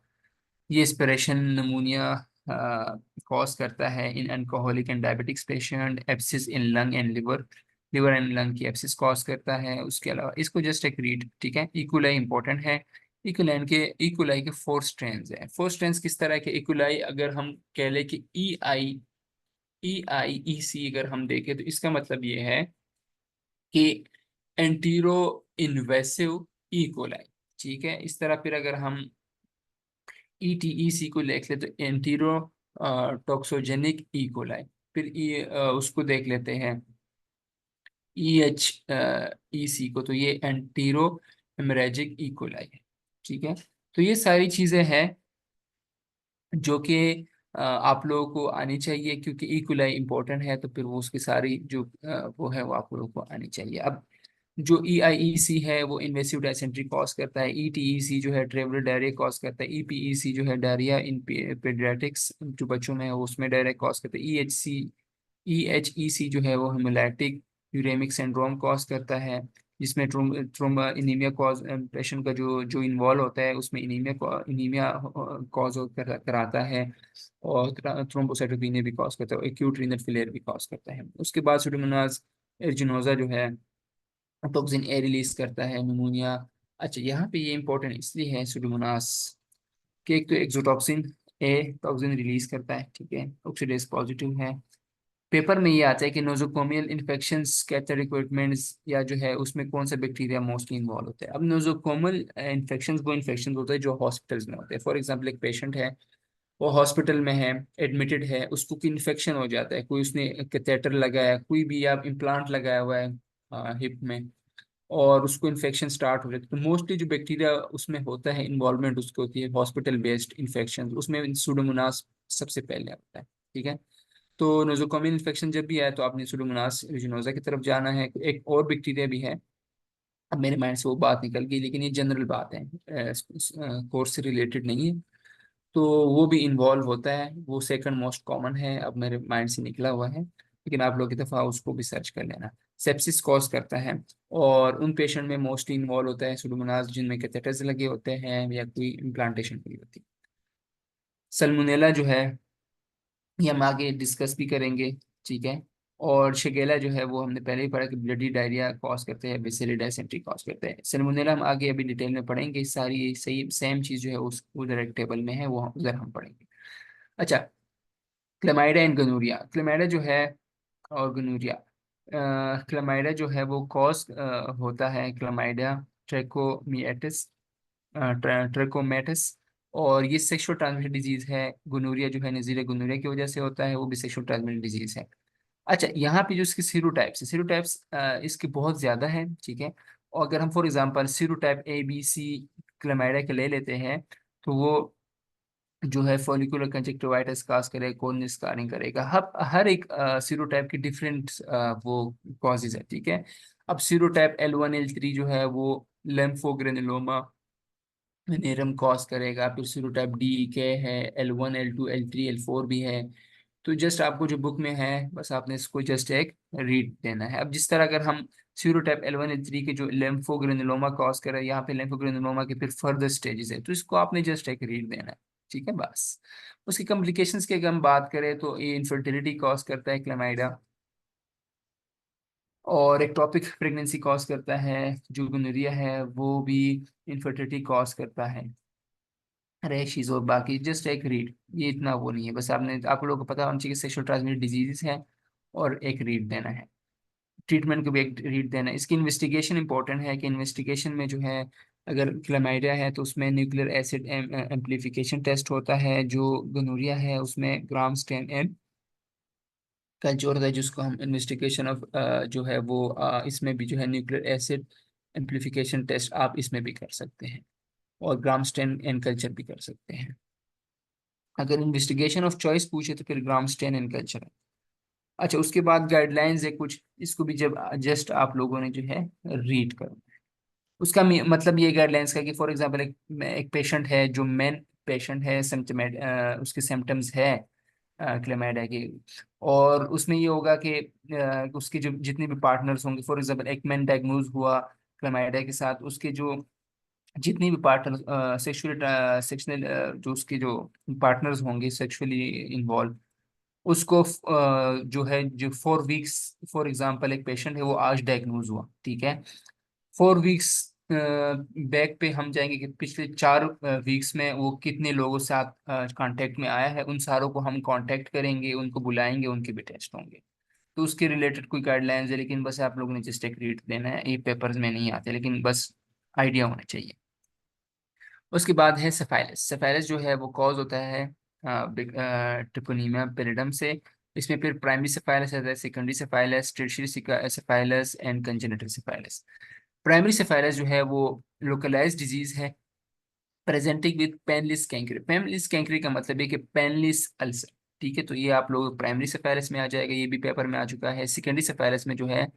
ये एस्पिरेशन नमूनिया कॉज करता है in alcoholic and diabetics patient, abscess in lung and liver, liver and lung की एब्सिस कॉज करता है। उसके अलावा इसको जस्ट एक रीड, ठीक है, इक्वली इंपॉर्टेंट है। इकोलाई के फोर स्ट्रेंस हैं। फोर स्ट्रेंस किस तरह के इकोलाई, अगर हम कह लें कि ई आई ई सी अगर हम देखें तो इसका मतलब ये है कि एंटीरो इन्वेसिव इकोलाई। ठीक है, इस तरह फिर अगर हम ईटीईसी को देख ले तो एंटीरो टॉक्सोजेनिक इकोलाई। फिर उसको देख लेते हैं EHEC को, तो ये एंटीरो हेमरेजिक इकोलाई है। ठीक है, तो ये सारी चीजें हैं जो कि आप लोगों को आनी चाहिए, क्योंकि इक्वलाई इंपॉर्टेंट है, तो फिर वो उसकी सारी जो वो है वो आप लोगों को आनी चाहिए। अब जो EIEC है वो इन्वेसिव डायसेंट्री कॉज करता है, ETEC जो है ट्रेवलर डायरिया कॉज करता है, EPEC जो है डायरिया इन पेडियाट्रिक्स जो बच्चों में है वो उसमें डायरिया कॉज करता है, EHEC जो है वो हेमोलैटिक यूरेमिक सिंड्रोम कॉज करता है, जिसमें ट्रोमा इनीमिया कॉज पेशेंट का जो जो इन्वॉल्व होता है उसमें इनीमिया कॉज कराता है, और थ्रोम्बोसाइटोपेनिया भी कॉज करता है, एक्यूट रीनल फेलियर भी कॉज करता है। उसके बाद सुडोमोनास एर्जिनोजा जो है टॉक्सिन ए रिलीज करता है, निमोनिया। अच्छा, यहाँ पे ये इंपॉर्टेंट इसलिए है सुडोमोनास कि एक तो एक्सोटॉक्सिन ए टॉक्सिन रिलीज करता है, ठीक है, ऑक्सीडेज पॉजिटिव है। पेपर में ये आता है कि नोजोकोमियल इन्फेक्शंस कैथर इक्विपमेंट्स या जो है उसमें कौन सा बैक्टीरिया मोस्टली इन्वॉल्व होता है। अब नोजोकोमल इन्फेक्शंस वो इन्फेक्शन होते हैं जो हॉस्पिटल्स में होते हैं। फॉर एग्जांपल एक पेशेंट है, वो हॉस्पिटल में है, एडमिटेड है, उसको कोई इन्फेक्शन हो जाता है, कोई उसने कैथेटर लगाया, कोई भी आप इम्प्लांट लगाया हुआ है हिप में, और उसको इन्फेक्शन स्टार्ट हो जाता है, तो मोस्टली जो बैक्टीरिया उसमें होता है इन्वॉल्वमेंट उसको होती है हॉस्पिटल बेस्ड इन्फेक्शन, उसमें सूडोमोनास सबसे पहले आता है। ठीक है, तो नोजोकोमियल इन्फेक्शन जब भी आए तो आपने सुडोमोनास एरिजिनोसा की तरफ जाना है। एक और बैक्टीरिया भी है, अब मेरे माइंड से वो बात निकल गई, लेकिन ये जनरल बात है, कोर्स से रिलेटेड नहीं है, तो वो भी इन्वॉल्व होता है, वो सेकंड मोस्ट कॉमन है, अब मेरे माइंड से निकला हुआ है, लेकिन आप लोग की दफ़ा उसको भी सर्च कर लेना। सेप्सिस कॉज करता है, और उन पेशेंट में मोस्टली इन्वॉल्व होता है सुडोमोनास जिनमें कैथेटर्स लगे होते हैं या कोई इम्प्लांटेशन हुई होती है। सल्मोनेला जो है ये हम आगे डिस्कस भी करेंगे। ठीक है, और शिगेला जो है वो हमने पहले ही पढ़ा कि ब्लडी डायरिया कॉज करते हैं, बेसिलस डायसेंट्री कॉज करते हैं। सल्मोनेला हम आगे अभी डिटेल में पढ़ेंगे, सारी सही सेम चीज़ जो है उस उधर एक टेबल में है, वो उधर हम पढ़ेंगे। अच्छा, क्लेमाइडा एंड गनूरिया। क्लेमाइडा जो है और गनूरिया, क्लेमाइडा जो है वो कॉज होता है क्लेमाइडा ट्रैकोमिएटिस, ट्रैकोमेटिस, और ये सेक्सुअल ट्रांसमिटेड डिजीज है। गोनोरिया जो है नजीर गोनोरिया की वजह से होता है, वो भी सेक्सुअल ट्रांसमिटेड डिजीज है। अच्छा, यहाँ पे जो इसके सीरोटाइप्स है, सीरोटाइप्स इसके बहुत ज्यादा हैं। ठीक है, और अगर हम फॉर एग्जांपल सीरोटाइप ABC क्लेमाइडा के ले लेते हैं, तो वो जो है फॉलिकुलर कंजक्टिवाइटिस काज करेगा, कॉर्निया स्कारिंग करेगा, हर एक सीरोटाइप की डिफरेंट वो कॉजेज है। ठीक है, अब सीरोटाइप L1 L3 जो है वो लेम्फोग्रेनुलोमा नेरम कॉज करेगा, फिर सीरोटाइप D के है, L1 L2 L3 L4 भी है। तो जस्ट आपको जो बुक में है बस आपने इसको जस्ट एक रीड देना है। अब जिस तरह अगर हम सीरोटाइप L1 L3 के जो लेम्फोग्रेनुलोमा कॉज कर रहा है, यहाँ पे लेम्फोग्रेनुलोमा के फिर फर्दर स्टेजेस है, तो इसको आपने जस्ट एक रीड देना है। ठीक है, बस। उसकी कॉम्प्लिकेशंस की अगर हम बात करें तो ये इनफर्टिलिटी कॉज करता है क्लेमाइडा, और एक्टोपिक प्रेगनेंसी कॉज करता है, जो गोनोरिया है वो भी इनफर्टिलिटी कॉज करता है, रैशेज और बाकी जस्ट एक रीड, ये इतना वो नहीं है, बस आपने आप लोगों को पता होना चाहिए कि सेक्सुअल ट्रांसमिटेड डिजीजेस हैं, और एक रीड देना है। ट्रीटमेंट को भी एक रीड देना है। इसकी इन्वेस्टिगेशन इंपॉर्टेंट है कि इन्वेस्टिगेशन में जो है अगर क्लैमाइडिया है तो उसमें न्यूक्लियर एसिड एम्प्लीफिकेशन टेस्ट होता है, जो गोनोरिया है उसमें ग्राम स्टेन एंड कल्चर होता है, जिसको हम इन्वेस्टिगेशन ऑफ जो है वो इसमें भी जो है न्यूक्लियर एसिड एम्प्लीफिकेशन टेस्ट आप इसमें भी कर सकते हैं, और ग्राम स्टेन एंड कल्चर भी कर सकते हैं। अगर इन्वेस्टिगेशन ऑफ चॉइस पूछे तो फिर ग्राम स्टेन एंड कल्चर है। अच्छा, उसके बाद गाइडलाइंस है कुछ, इसको भी जब जस्ट आप लोगों ने जो है रीड करो। उसका मतलब ये गाइडलाइंस का कि फॉर एग्जांपल एक पेशेंट है जो मेन पेशेंट है, सिम्टमेट उसके सिम्टम्स है क्लेमाइडिया के, और उसमें ये होगा कि उसके जो जितने भी पार्टनर्स होंगे, फॉर एग्जांपल एक मैन डायग्नोज हुआ क्लेमाइडिया के साथ, उसके जो जितनी भी पार्टनर सेक्सुअल सेक्शनल जो उसके जो पार्टनर्स होंगे सेक्सुअली इन्वॉल्व, उसको जो है जो 4 वीक्स, फॉर एग्जांपल एक पेशेंट है वो आज डायग्नोज हुआ, ठीक है, 4 वीक्स बैक पे हम जाएंगे कि पिछले 4 वीक्स में वो कितने लोगों से आप कांटेक्ट में आया है, उन सारों को हम कांटेक्ट करेंगे, उनको बुलाएंगे, उनके भी टेस्ट होंगे। तो उसके रिलेटेड कोई गाइडलाइंस है, लेकिन बस आप लोगों ने जस्ट एक रीड देना है, ये पेपर्स में नहीं आते, लेकिन बस आइडिया होना चाहिए। उसके बाद है सेफाइलस। सेफाइलस जो है वो कॉज होता है ट्रिपोनीमिया पेरिडम से। इसमें फिर प्राइमरी सेफाइलस आता है, secondary syphilis, tertiary syphilis and congenital syphilis. Primary syphilis जो है वो लोकलाइज्ड डिजीज है, presenting with painless chancre. Painless chancre का मतलब है कि पेनलिस अल्सर। ठीक है, तो ये आप लोग प्राइमरी सेफाइलस में आ जाएगा, ये भी पेपर में आ चुका है। सेकेंडरी सेफाइलस में जो है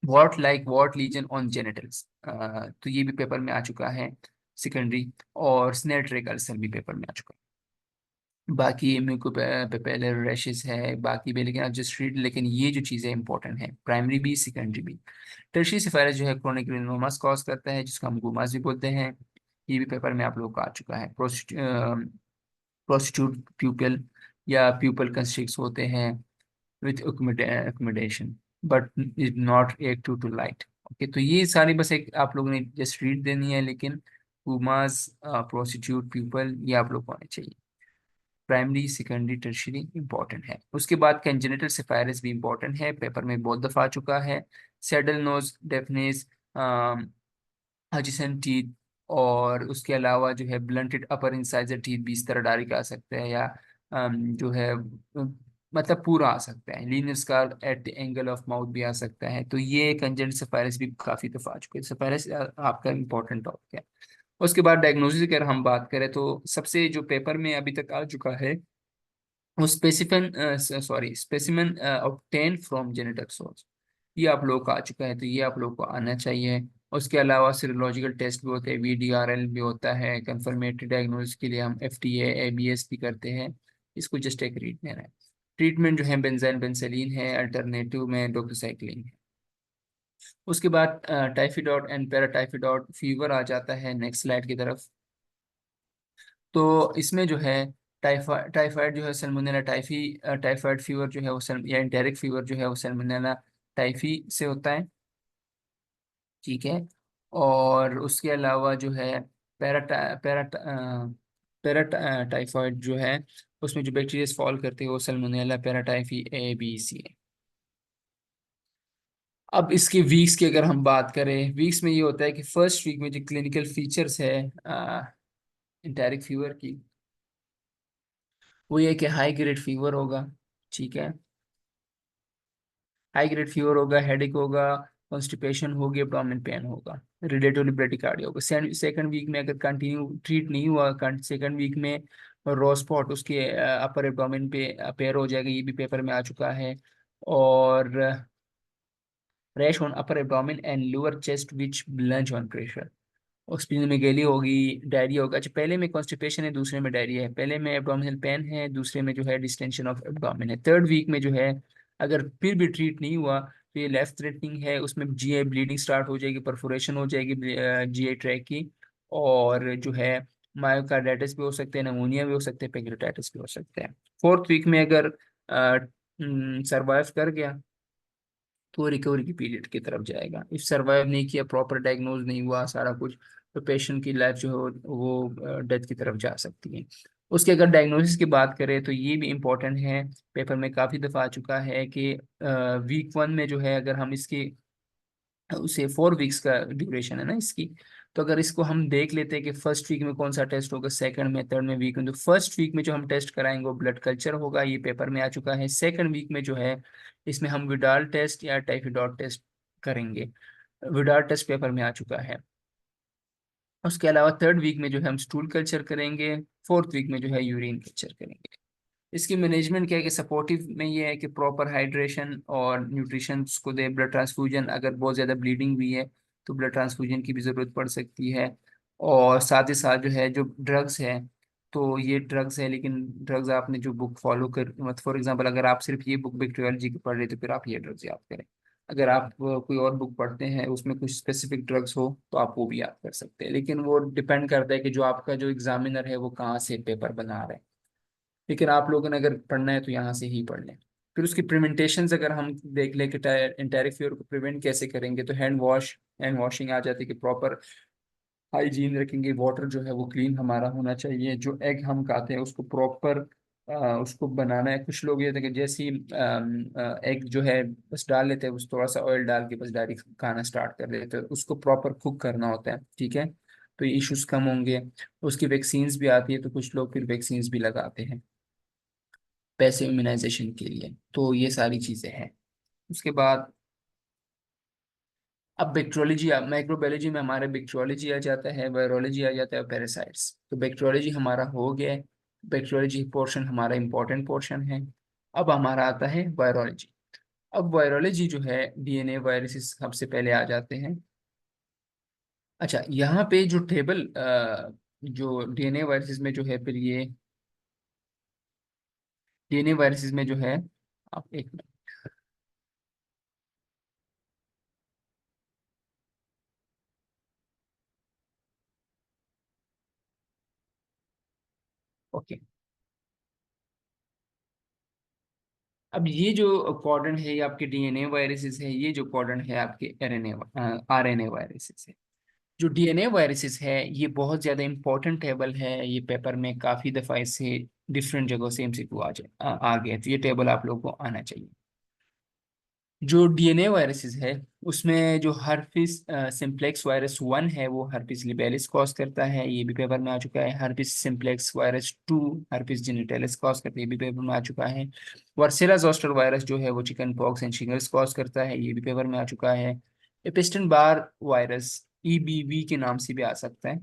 wart like wart lesion on genitals, तो ये भी पेपर में आ चुका है सेकेंडरी। और स्नेल अल्सर भी पेपर में आ चुका है। बाकी म्यूको पेपेलर रैशेस है बाकी भी, लेकिन आप जस्ट रीड, लेकिन ये जो चीज़ें इंपॉर्टेंट है प्राइमरी भी सेकेंडरी भी। टर्शियरी सिफारिश जो है क्रोनिक ग्रेनुलोमास कॉज करता है, जिसको हम गुमास भी बोलते हैं, ये भी पेपर में आप लोगों का आ चुका है। प्रोस्टिट्यूट प्यूपल या प्यूपल कंस्ट्रिक्ट्स होते हैं with accommodation but is not active to light. Okay, तो ये सारी बस एक आप लोगों ने जस्ट रीड देनी है, लेकिन गुमास प्रोस्टिट्यूट प्यूपल ये आप लोग को आने चाहिए। प्राइमरी सेकेंडरी टर्शियरी इंपॉर्टेंट है। उसके बाद कंजेनिटल सिफायरिस भी इंपॉर्टेंट है, पेपर में बहुत दफा आ चुका है। Saddle nose deafness, Hutchinson teeth, और उसके अलावा जो है ब्लंटेड अपर इंसाइजर टीथ भी इस तरह डायरी का आ सकते हैं, या जो है मतलब पूरा आ सकता है। Linear scar at the angle of mouth भी आ सकता है। तो ये कंजेनिटल सिफायरिस भी काफी दफा आ चुके हैं। सिफायरिस आपका इंपॉर्टेंट टॉपिक है। उसके बाद डायग्नोसिस की अगर हम बात करें, तो सबसे जो पेपर में अभी तक आ चुका है वो specimen obtain from genetic source, ये आप लोगों का आ चुका है, तो ये आप लोगों को आना चाहिए। उसके अलावा सीरोलॉजिकल टेस्ट भी होते हैं, VDRL भी होता है। कंफर्मेटरी डायग्नोसिस के लिए हम FDA ABS भी करते हैं। इसको जस्ट एक रीड देना है। ट्रीटमेंट जो है बेंजाइल बेंसेलिन है, अल्टरनेटिव में डोक्साइक्लिन है। उसके बाद टाइफिडॉट एंड पैराटाइफिडॉट फीवर आ जाता है नेक्स्ट स्लाइड की तरफ। तो इसमें जो है टाइफाइड टाइफाइड जो है सल्मोनेला टाइफी, टाइफाइड फीवर जो है वो या एंटेरिक फीवर जो है वो सल्मोनेला टाइफी से होता है। ठीक है, और उसके अलावा जो है पैराटा पैराटा पैराटाइफाइड जो है उसमें जो बैक्टीरिया फॉल करते हैं वो सल्मोनेला पैराटाइफी ABC है। अब इसके वीक्स की अगर हम बात करें, वीक्स में ये होता है कि फर्स्ट वीक में जो क्लिनिकल फीचर्स है एंटेरिक फीवर की, वो ये कि हाई ग्रेड फीवर होगा। ठीक है, हाई ग्रेड फीवर होगा, हेडेक होगा, कॉन्स्टिपेशन होगी, एब्डोमेन पेन होगा, रिलेटिवली ब्रेडिकार्डिया होगा। सेकंड वीक में अगर कंटिन्यू ट्रीट नहीं हुआ, सेकंड वीक में रो स्पॉट उसके अपर एब्डोमेन पे अपेयर हो जाएगा, ये भी पेपर में आ चुका है। और rash on upper abdomen and lower chest which blanch on pressure, spleen में गैली होगी, डायरिया होगा। अच्छा, पहले में कॉन्स्टिपेशन है, दूसरे में डायरिया है। पहले में एब्डोमिनल पेन है, दूसरे में जो है डिस्टेंशन ऑफ एब्डोमिन है। थर्ड वीक में जो है अगर फिर भी ट्रीट नहीं हुआ तो ये लाइफ थ्रेटनिंग है, उसमें GI ब्लीडिंग स्टार्ट हो जाएगी, परफोरेशन हो जाएगी GI ट्रैक की, और जो है मायोकार्डाइटिस भी हो सकते हैं, नमोनिया भी हो सकते हैं, पेंक्रेटाइटिस भी हो सकते हैं। फोर्थ वीक में अगर सरवाइव कर गया तो रिकवरी की पीरियड की तरफ जाएगा। इफ सरवाइव नहीं किया, प्रॉपर डायग्नोज नहीं हुआ सारा कुछ, तो पेशेंट की लाइफ जो है वो डेथ की तरफ जा सकती है। उसके अगर डायग्नोसिस की बात करें तो ये भी इम्पोर्टेंट है, पेपर में काफ़ी दफ़ा आ चुका है कि वीक 1 में जो है अगर हम इसकी उसे 4 वीक्स का ड्यूरेशन है ना इसकी, तो अगर इसको हम देख लेते हैं कि फर्स्ट वीक में कौन सा टेस्ट होगा, सेकंड में, थर्ड में, वीक में, तो फर्स्ट वीक में जो हम टेस्ट कराएंगे वो ब्लड कल्चर होगा, ये पेपर में आ चुका है। सेकंड वीक में जो है इसमें हम विडाल टेस्ट या टाइफिडॉट टेस्ट करेंगे, विडाल टेस्ट पेपर में आ चुका है। उसके अलावा थर्ड वीक में जो है हम स्टूल कल्चर करेंगे, फोर्थ वीक में जो है यूरिन कल्चर करेंगे। इसकी मैनेजमेंट क्या है कि सपोर्टिव में ये है कि प्रॉपर हाइड्रेशन और न्यूट्रिशन को दे, ब्लड ट्रांसफ्यूजन, अगर बहुत ज़्यादा ब्लीडिंग हुई है तो ब्लड ट्रांसफ्यूजन की भी ज़रूरत पड़ सकती है। और साथ ही साथ जो है जो ड्रग्स है, तो ये ड्रग्स है, लेकिन ड्रग्स आपने जो बुक फॉलो कर, मतलब फॉर एग्जांपल अगर आप सिर्फ ये बुक बैक्टीरियोलॉजी की पढ़ रहे तो फिर आप ये ड्रग्स याद करें। अगर आप कोई और बुक पढ़ते हैं उसमें कुछ स्पेसिफिक ड्रग्स हो तो आप वो भी याद कर सकते हैं, लेकिन वो डिपेंड करता है कि जो आपका जो एग्जामिनर है वो कहाँ से पेपर बना रहा है। लेकिन आप लोगों ने अगर पढ़ना है तो यहाँ से ही पढ़ लें। फिर उसकी प्रिवेंटेशन अगर हम देख लें कि एंटेरिक फीवर को प्रिवेंट कैसे करेंगे, तो हैंड वॉश हैंड वॉशिंग आ जाती है कि प्रॉपर हाइजीन रखेंगे, वाटर जो है वो क्लीन हमारा होना चाहिए, जो एग हम खाते हैं उसको प्रॉपर उसको बनाना है। कुछ लोग ये थे कि जैसे ही एग जो है बस डाल लेते हैं, बस थोड़ा सा ऑयल डाल के बस डायरेक्ट खाना स्टार्ट कर देते हैं, उसको प्रॉपर कुक करना होता है, ठीक है। तो ये इश्यूज कम होंगे। उसकी वैक्सीन्स भी आती है, तो कुछ लोग फिर वैक्सीन्स भी लगाते हैं पैसे इम्यूनाइजेशन के लिए। तो ये सारी चीज़ें हैं। उसके बाद अब बैक्टीरियोलॉजी, माइक्रोबायोलॉजी में हमारे बैक्टीरियोलॉजी आ जाता है, वायरोलॉजी आ जाता है, पैरासाइट्स। तो बैक्टीरियोलॉजी हमारा हो गया है, बैक्टीरियोलॉजी पोर्शन हमारा इंपॉर्टेंट पोर्शन है। अब हमारा आता है वायरोलॉजी। अब वायरोलॉजी जो है, डीएनए वायरसेस सबसे पहले आ जाते हैं। अच्छा, यहाँ पे जो टेबल जो डीएनए वायरसेस में जो है, फिर ये डीएनए वायरसेस में जो है, आप एक मिनट। ओके, अब ये जो कॉर्डन है ये आपके डीएनए वायरसेस है, ये जो कॉर्डन है आपके आरएनए आरएनए वायरसेस है। जो डीएनए वायरसेस है ये बहुत ज़्यादा इंपॉर्टेंट टेबल है, ये पेपर में काफ़ी दफ़ा इससे डिफरेंट जगहों से एमसीक्यू आ गए, तो ये टेबल आप लोगों को आना चाहिए। जो डीएनए वायरसेस है उसमें जो हर्पिस सिम्प्लेक्स वायरस 1 है वो हर्पिस लिबेलिस कॉज करता है, ये भी पेपर में आ चुका है। Herpes simplex virus 2 herpes genitalis cause करता है, ये भी पेपर में आ चुका है। वर्सेला जोस्टर वायरस जो है वो chicken pox and shingles cause करता है, ये भी पेपर में आ चुका है। एपिस्टन बार वायरस ईबीवी के नाम से भी आ सकता है,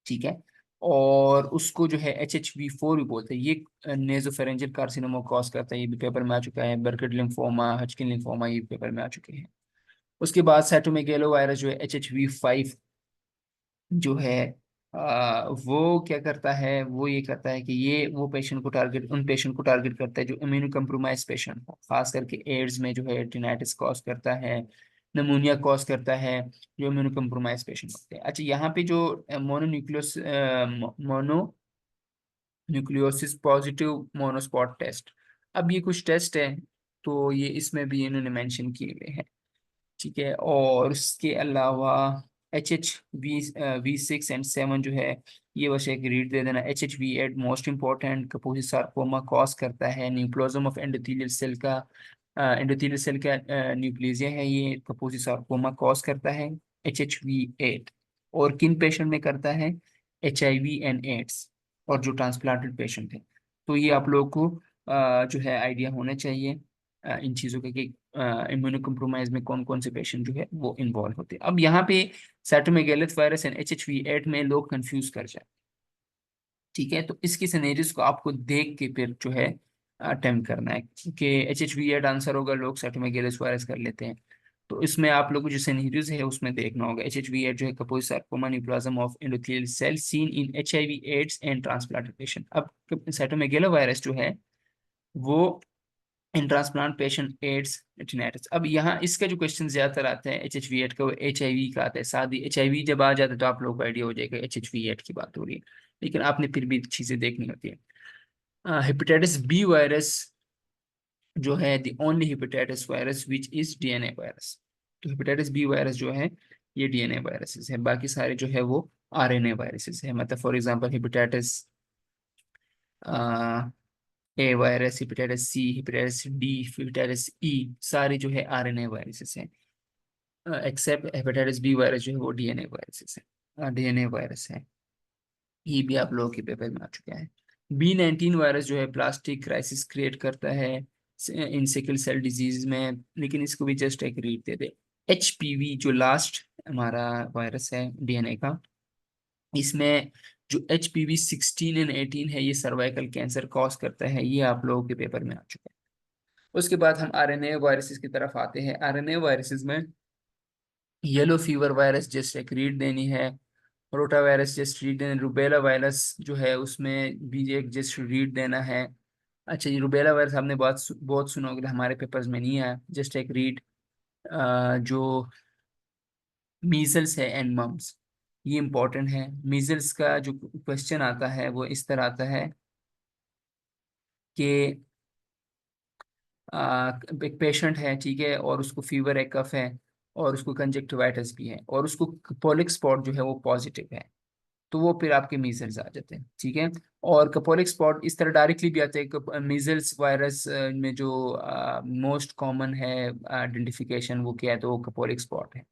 ठीक है। और उसको जो है HHV4 भी बोलते हैं, ये नेजोफेरेंजियल कार्सिनोमा कॉज करता है, ये भी पेपर में आ चुका है। बर्केट लिम्फोमा, हचकिन लिम्फोमा, ये भी पेपर में आ चुके हैं। उसके बाद साइटोमेगेलो वायरस जो है HHV5 जो है वो क्या करता है, वो ये करता है कि ये वो पेशेंट को टारगेट उन पेशेंट को टारगेट करता है जो इम्यूनो कम्प्रोमाइज पेशेंट हो, खास करके एड्स में जो है टिनाइटिस कॉज करता है, नमूनिया कॉज करता है, जो इम्यूनो कम्प्रोमाइज पेशेंट होते हैं। अच्छा, यहाँ पे जो मोनो न्यूक्लियोसिस पॉजिटिव मोनोस्पॉट टेस्ट, अब ये कुछ टेस्ट है, तो ये इसमें भी इन्होंने मेंशन किए हुए हैं, ठीक है। और उसके अलावा HHV6 एंड 7 जो है, ये बस एक रीड दे देना। HHV8 most important, Kaposi sarcoma cause करता है, न्यूक्लोजम ऑफ एंडोथेलियल सेल का न्यूक्लियस है, ये कपूसी सार्कोमा कॉज करता है HHV8। और किन पेशेंट में करता है, HIV एंड एड्स, और जो ट्रांसप्लांटेड पेशेंट है। तो ये आप लोग को जो है आइडिया होना चाहिए इन चीज़ों का कि इम्यूनो कम्प्रोमाइज में कौन कौन से पेशेंट जो है वो इन्वॉल्व होते हैं। अब यहाँ पे साइटोमेगालोथ वायरस एंड HHV8 में लोग कंफ्यूज कर जाए, ठीक है। तो इसकी सिनेरियोस को आपको देख के फिर जो है अटेम्प्ट करना है, कि HHV8 आंसर होगा, लोग साइटोमेगालोथ वायरस कर लेते हैं। तो इसमें आप लोगों को जो सिनेरियोस है उसमें देखना होगा। HHV8 जो है Kaposi sarcoma neoplasm of endothelial cell seen in HIV AIDS and transplanted patient. अब साइटोमेगालो वायरस जो है वो in transplant patient AIDS retinitis. अब यहाँ इसका जो क्वेश्चन ज्यादातर आता है HHV8 का, वो HIV का आता है। साथ ही HIV जब आ जाता है तो आप लोगों को आइडिया हो जाएगा HHV8 की बात हो रही है, लेकिन आपने फिर भी चीजें देखनी होती है। हेपेटाइटिस बी वायरस जो है the only hepatitis virus which is DNA virus. तो हेपेटाइटिस बी वायरस जो है ये डीएनए वायरसेस है, बाकी सारे जो है वो आरएनए वायरसेस है। मतलब for example hepatitis A virus, hepatitis C, hepatitis D, hepatitis E, सारे जो है आरएनए वायरसेस हैं। एक्सेप्ट हेपेटाइटिस बी वायरस जो है वो डीएनए वायरसेस है, डीएनए वायरस है। ये भी आप लोगों के पेपर में आ चुका है। B19 वायरस जो है प्लास्टिक क्राइसिस क्रिएट करता है इन सिकल सेल डिजीज में, लेकिन इसको भी जस्ट एक रीड दे दे। HPV जो लास्ट हमारा वायरस है डीएनए का, इसमें जो HPV16 एंड 18 है ये सर्वाइकल कैंसर कॉज करता है, ये आप लोगों के पेपर में आ चुका है। उसके बाद हम आरएनए वायरसेस की तरफ आते हैं। आरएनए वायरसेस में येलो फीवर वायरस जस्ट एक रीड देनी है, रोटा वायरस जस्ट रीड देना, रूबेला वायरस जो है उसमें भी एक जस्ट रीड देना है। अच्छा, ये रूबेला वायरस आपने बहुत सुना होगा, हमारे पेपर्स में नहीं आया, जस्ट एक रीड। जो मीजल्स है एंड मम्स, ये इंपॉर्टेंट है। मीजल्स का जो क्वेश्चन आता है वो इस तरह आता है कि एक पेशेंट है, ठीक है, और उसको फीवर है, कफ है, और उसको कंजक्टिवाइटिस भी है, और उसको कपोलिक स्पॉट जो है वो पॉजिटिव है, तो वो फिर आपके मीजल्स आ जाते हैं। ठीक है। और कपोलिक स्पॉट इस तरह डायरेक्टली भी आते हैं। मीजल्स वायरस में जो मोस्ट कॉमन है आइडेंटिफिकेशन वो क्या है, तो वो कपोलिक स्पॉट है।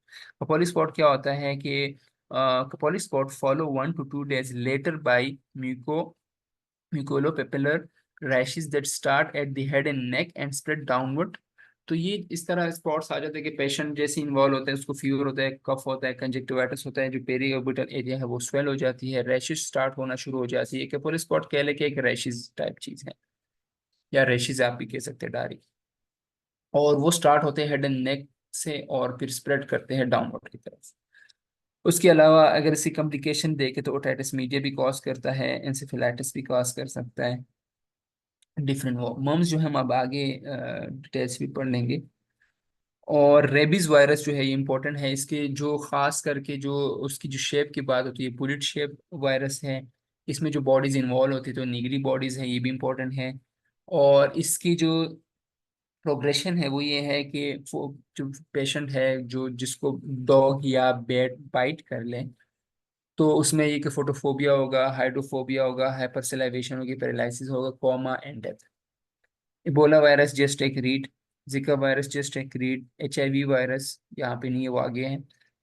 कपोलिक स्पॉट क्या होता है कि Koplik spot follow 1 to 2 days later by mucolopapular rashes that start at the head and neck and spread downward। तो ये इस तरह स्पॉट्स आ जाते हैं कि पेशेंट जैसे इन्वॉल्व होता है, उसको फीवर होता है, कफ होता है, कंजक्टिवाइटिस होता है, जो पेरी ऑर्बिटल एरिया है वो स्वेल हो जाती है, रैशेस स्टार्ट होना शुरू हो जाती है। केपोल स्पॉट कह लेके एक रैशेस टाइप चीज है, या रैशेस आप भी कह सकते हैं डायरेक्ट। और वो स्टार्ट होते हैं हेड एंड नेक से और फिर स्प्रेड करते हैं डाउनवर्ड की तरफ। उसके अलावा अगर इसकी कॉम्प्लिकेशन देखे तो ओटाइटिस मीडिया भी कॉज करता है, एंसेफेलाइटिस भी कॉज कर सकता है, डिफरेंट वो मम्स जो हम अब आगे डिटेल्स भी पढ़ लेंगे। और रेबीज वायरस जो है ये इंपॉर्टेंट है, इसके जो खास करके जो उसकी जो शेप की बात होती है, बुलेट शेप वायरस है। इसमें जो बॉडीज इन्वॉल्व होती है तो निगरी बॉडीज है, ये भी इंपॉर्टेंट है। और इसकी जो प्रोग्रेशन है वो ये है कि जो पेशेंट है जो जिसको डॉग या बैट बाइट कर ले, तो उसमें ये कि फोटोफोबिया होगा, हाइड्रोफोबिया होगा, हाइपरसेलाइवेशन होगी, पैरालिसिस होगा, coma and death. Ebola virus just एक रीड, जिका वायरस जस्ट एक रीड, HIV वायरस यहाँ पे नहीं है, वो आगे है।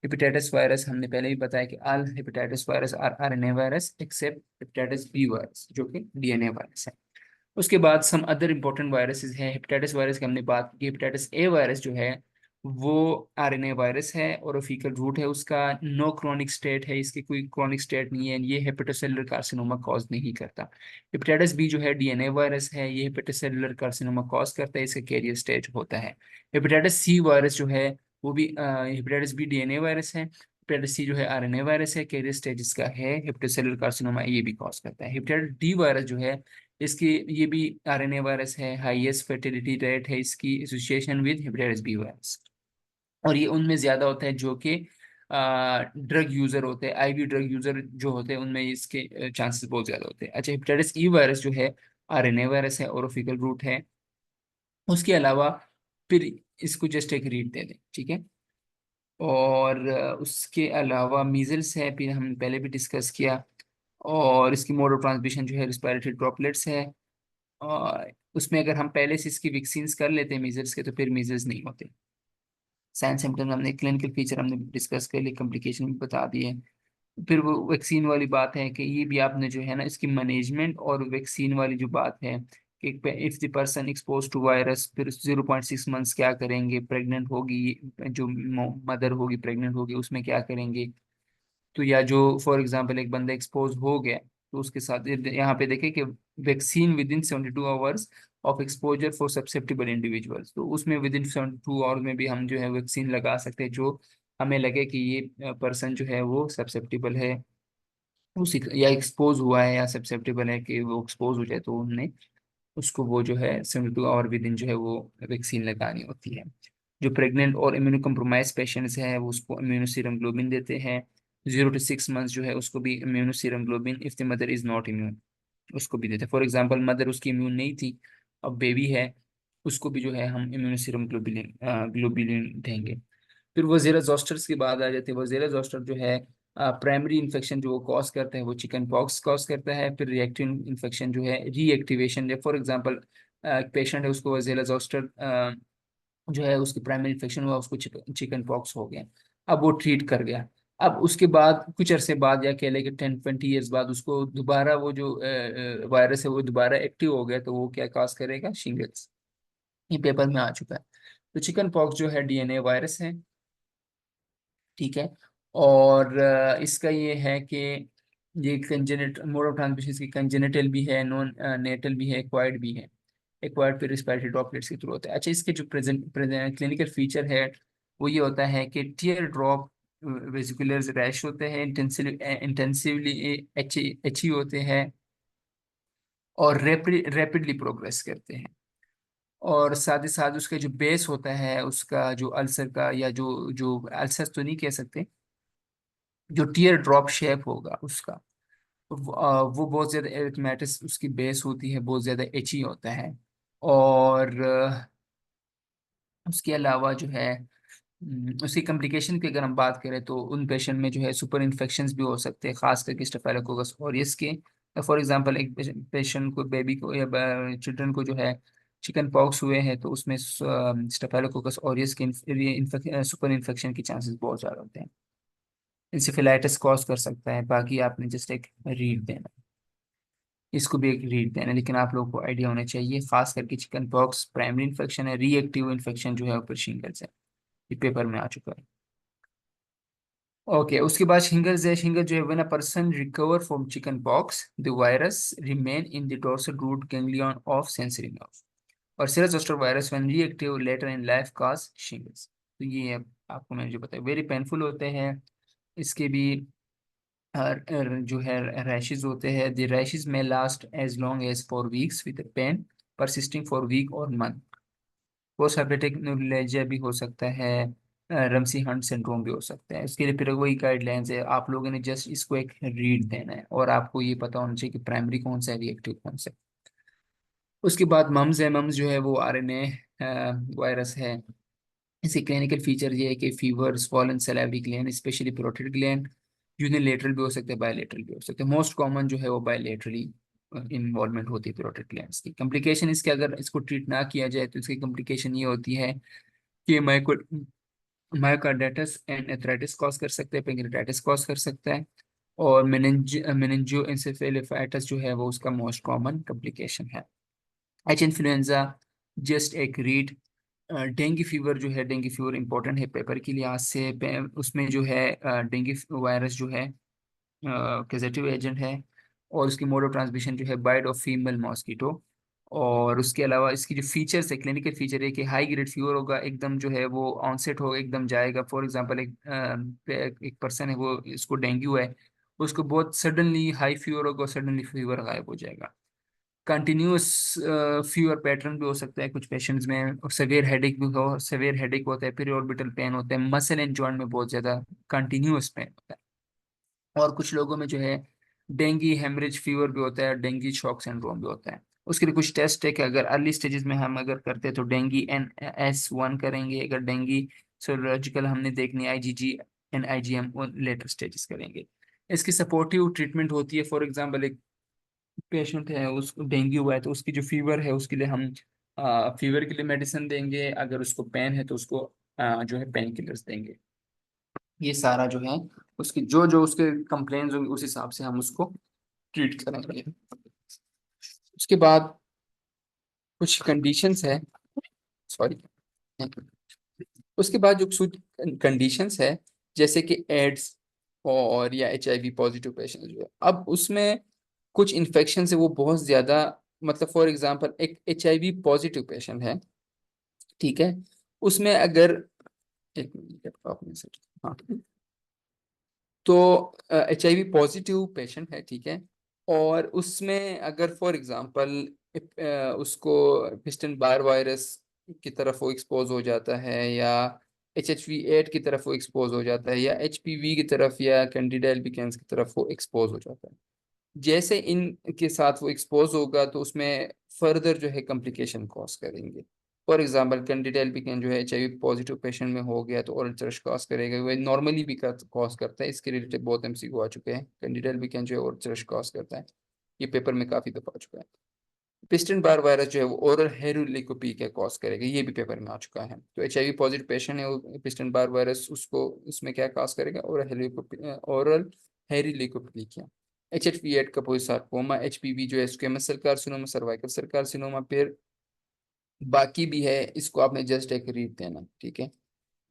हेपेटाइटिस वायरस हमने पहले भी बताया कि all hepatitis virus are RNA virus except hepatitis B virus जो कि DNA वायरस है। उसके बाद सम अदर इंपॉर्टेंट वायरसेस हैं। हेपेटाइटिस वायरस की हमने बात की, हेपेटाइटिस A वायरस जो है वो RNA वायरस है और फीकल रूट है उसका, नो क्रॉनिक स्टेट है, इसकी कोई क्रॉनिक स्टेट नहीं है, ये हेपेटोसेलुलर कार्सिनोमा कॉज नहीं करता। हेपेटाइटिस बी जो है DNA वायरस है, ये हेपेटोसेलुलर कार्सिनोमा कॉज करता है, इसका कैरियर स्टेज होता है। हेपेटाइटिस C वायरस जो है वो भी हेपेटाइटिस बी DNA वायरस है, हेपेटाइटिस C जो है RNA वायरस है, कैरियर स्टेज इसका है हेपेटोसेलुलर कार्सिनोमा, ये भी कॉज करता है। हेपेटाइटिस D वायरस जो है इसकी, ये भी RNA वायरस है, हाईएस्ट फर्टिलिटी रेट है इसकी association with hepatitis B virus. और ये उनमें ज्यादा होता है जो कि ड्रग यूजर होते हैं, IV ड्रग यूजर जो होते हैं उनमें इसके चांसेस बहुत ज्यादा होते हैं। अच्छा, हेपेटाइटिस E वायरस जो है RNA वायरस है और फीकल रूट है। उसके अलावा फिर इसको जस्ट एक रीड दे दें, ठीक है। और उसके अलावा मीजल्स है, फिर हमने पहले भी डिस्कस किया। और इसकी मोड ऑफ ट्रांसमिशन जो है रिस्पायरेटरी ड्रॉपलेट्स है। और उसमें अगर हम पहले से इसकी वैक्सीन्स कर लेते हैं मीजल्स के तो फिर मीजल्स नहीं होते। साइन सिम्टम्स हमने, क्लिनिकल फीचर हमने डिस्कस कर लिए, कॉम्प्लिकेशन भी बता दिए। फिर वो वैक्सीन वाली बात है कि ये भी आपने जो है ना इसकी मैनेजमेंट और वैक्सीन वाली जो बात है कि if the person expose to virus, फिर 0.6 मंथ्स क्या करेंगे, प्रेग्नेंट होगी जो मदर होगी प्रेग्नेंट होगी उसमें क्या करेंगे। तो या जो फॉर एग्जांपल एक बंदा एक्सपोज हो गया तो उसके साथ यहाँ पे देखें कि vaccine within 72 hours of exposure for susceptible individuals, तो उसमें विद इन 72 आवर में भी हम जो है वैक्सीन लगा सकते हैं जो हमें लगे कि ये पर्सन जो है वो सब्सेप्टिबल है उसी, या एक्सपोज हुआ है या सब्सेप्टिबल है कि वो एक्सपोज हो जाए, तो हमने उसको वो जो है 72 आवर विद इन जो है वो वैक्सीन लगानी होती है। जो प्रेग्नेंट और इम्यूनो कम्प्रोमाइज पेशेंट्स हैं वो उसको इम्यूनो सीरम ग्लोबिन देते हैं। 0 to 6 मंथ्स जो है उसको भी immuno serum globin, if the mother is not immune, उसको भी देते हैं। फॉर एग्जांपल मदर उसकी इम्यून नहीं थी, अब बेबी है, उसको भी जो है हम इम्यूनो सीरम ग्लोबिलिन ग्लोबिलिन देंगे। फिर वजीरा जोस्टर्स की बात आ जाती है। वजीरा जोस्टर जो है प्राइमरी इन्फेक्शन जो वो कॉज करता है वो चिकन पॉक्स कॉज करता है। फिर रिएक्टिव इन्फेक्शन जो है रीएक्टिवेशन, फॉर एग्जांपल एक पेशेंट है उसको वजीरा जोस्टर जो है उसकी प्राइमरी इन्फेक्शन हुआ, उसको चिकन पॉक्स हो गया, अब वो ट्रीट कर गया। अब उसके बाद कुछ अरसे बाद या कह लें कि 10-20 ईयर्स बाद उसको दोबारा वो जो वायरस है वो दोबारा एक्टिव हो गया, तो वो क्या कॉज करेगा, शिंगल्स। ये पेपर में आ चुका है। तो चिकन पॉक्स जो है DNA वायरस है, ठीक है। और इसका ये है कि ये कंजेनेट मोड ऑफ ट्रांसमिशन इसकी कंजेनेटल भी है, नॉन नेटल भी है, एक्वायर्ड भी है। एक्वायर्ड फिर रिस्पायरेटरी ड्रॉपलेट्स के थ्रू होता है। अच्छा, इसके जो प्रेजेंट क्लिनिकल फीचर है वो ये होता है कि टीयर ड्रॉप वेसिकुलर रैश होते हैं, इंटेंसिवली एची होते हैं और रैपिडली प्रोग्रेस करते हैं। और साथ ही साथ उसका जो बेस होता है उसका जो अल्सर का, या जो जो अल्सर तो नहीं कह सकते, जो टीयर ड्रॉप शेप होगा उसका, वो बहुत ज्यादा एरिथमेटिस उसकी बेस होती है, बहुत ज्यादा एची होता है। और उसके अलावा जो है उसकी कम्प्लिकेशन की अगर हम बात करें तो उन पेशेंट में जो है सुपर इन्फेक्शंस भी हो सकते हैं, खास करके स्टेफाइलोकोकस ऑरियस के। फॉर एग्जांपल एक पेशेंट को, बेबी को या चिल्ड्रन को जो है चिकन पॉक्स हुए हैं, तो उसमें स्टेफाइलोकोकस ऑरियस के सुपर इन्फेक्शन के चांसेस बहुत ज़्यादा होते हैं। इंसेफेलाइटिस कॉज कर सकता है। बाकी आपने जस्ट एक रीड देना, इसको भी एक रीड देना, लेकिन आप लोगों को आइडिया होना चाहिए, खास करके चिकन पॉक्स प्राइमरी इन्फेक्शन है, रिएक्टिव इन्फेक्शन जो है ऊपर शिंगल्स है। ये पेपर में आ चुका है। ओके, उसके बाद शिंगल्स है। शिंगल जो है, when a person recover from chicken pox the virus remain in the dorsal root ganglion of sensory nerve, और सीरस zoster virus when reactive later in life cause shingles. तो ये आपको मैंने जो बताया वेरी पेनफुल होते हैं। इसके भी जो है रैशेज होते हैं। द रैशेज में last as long as 4 weeks with pain persisting for week और मंथ। पोस्ट हेपेटिक न्यूरोलैजिया भी हो सकता है। रमसी हंट सिंड्रोम भी हो सकता है। इसके लिए फिर वही गाइडलाइंस है, आप लोगों ने जस्ट इसको एक रीड देना है, और आपको ये पता होना चाहिए कि प्राइमरी कौन सा है, रिएक्टिव कौन सा है। उसके बाद मम्स है। मम्स जो है वो आरएनए वायरस है। इसके क्लिनिकल फीचर ये है कि fever, swollen salivary gland specially parotid gland, unilateral भी हो सकता है, बायलेटरल भी हो सकता है। मोस्ट कॉमन जो है वो बायलेटरली इन्वॉल्वमेंट होती है पैरोटिड ग्लैंड्स की। कम्प्लिकेशन इसके, अगर इसको ट्रीट ना किया जाए तो इसकी कम्प्लिकेशन ये होती है कि मायोकार्डाइटिस एंड एथराइटिस कॉज कर सकते हैं, पेंक्रेटाइटिस कॉज कर सकता है, और मेनिंजियो इंसेफेलाइटिस जो है वो उसका मोस्ट कॉमन कम्प्लिकेशन है। एच इन्फ्लुएंजा जस्ट एक रीड। डेंगू फीवर जो है, डेंगू फीवर इंपॉर्टेंट है पेपर के लिहाज से। उसमें जो है डेंगू वायरस जो है केजेटिव एजेंट है, और उसकी मोड ऑफ ट्रांसमिशन जो है बाइट ऑफ फीमेल मॉस्किटो। और उसके अलावा इसकी जो फीचर्स है, क्लिनिकल फीचर है कि हाई ग्रेड फीवर होगा, एकदम जो है वो ऑनसेट होगा, एकदम जाएगा। फॉर एग्जांपल एक पर्सन है, वो इसको डेंगू है, उसको बहुत सडनली हाई फीवर होगा और सडनली फीवर गायब हो जाएगा। कंटिन्यूस फीवर पैटर्न भी हो सकता है कुछ पेशेंट्स में, और सेवियर हेडेक भी हो, सेवियर हेडेक होता है, पीरी ऑर्बिटल पेन होता है, मसल एंड जॉइंट में बहुत ज्यादा कंटिन्यूस पेन होता है। और कुछ लोगों में जो है डेंगी हेमरेज फीवर भी होता है, डेंगी शॉक सिंड्रोम भी होता है। उसके लिए कुछ टेस्ट है कि अगर अर्ली स्टेजेस में हम अगर करते हैं तो डेंगी NS1 करेंगे, अगर डेंगी सर्ोलॉजिकल हमने देखनी IgG and IgM later stages करेंगे। इसकी सपोर्टिव ट्रीटमेंट होती है। फॉर एग्जांपल एक पेशेंट है, उसको डेंगू हुआ है, तो उसकी जो फीवर है उसके लिए हम फीवर के लिए मेडिसिन देंगे, अगर उसको पेन है तो उसको जो है पेन किलर्स देंगे। ये सारा जो है उसकी जो जो उसके कंप्लेंट्स होंगे उस हिसाब से हम उसको ट्रीट करेंगे। उसके बाद कुछ कंडीशंस है, सॉरी, उसके बाद जो कुछ कंडीशंस है, जैसे कि एड्स और या HIV पॉजिटिव पेशेंट जो है, अब उसमें कुछ इन्फेक्शन है वो बहुत ज्यादा, मतलब फॉर एग्जांपल एक HIV पॉजिटिव पेशेंट है, ठीक है, उसमें अगर एक मिनट आपने सर, हाँ, तो HIV पॉजिटिव पेशेंट है, ठीक है, और उसमें अगर फॉर एग्जांपल उसको पिस्टन बार वायरस की तरफ वो एक्सपोज हो जाता है, या HHV8 की तरफ वो एक्सपोज हो जाता है, या HPV की तरफ या कैंडिडा एल्बिकेंस की तरफ वो एक्सपोज हो जाता है, जैसे इनके साथ वो एक्सपोज होगा तो उसमें फर्दर जो है कॉम्प्लिकेशन कॉज करेंगे। फॉर एग्जांपल कैंडिडा एल्बिकेन जो है HIV पॉजिटिव पेशेंट में हो गया तो ओरल थ्रश कॉज करेगा, वो नॉर्मली भी कॉज करता है। इसके रिलेटेड बहुत MCQ आ चुके हैं, कैंडिडा एल्बिकेन जो है ओरल थ्रश कॉज करता है, ये पेपर में काफी दफा आ चुका है। पिस्टन बार वायरस जो है वो ओरल हेरुलिकोपी का कॉज करेगा, ये भी पेपर में आ चुका है। तो HIV पॉजिटिव पेशेंट है, वो पिस्टन बार वायरस उसको उसमें क्या कॉज करेगा, ओरल हेरुलिकोपी। HHV8 का कोई सार्कोमा, HPV जो है squamous cell carcinoma, cervical cell carcinoma, फिर बाकी भी है, इसको आपने जस्ट एक रीड देना, ठीक है,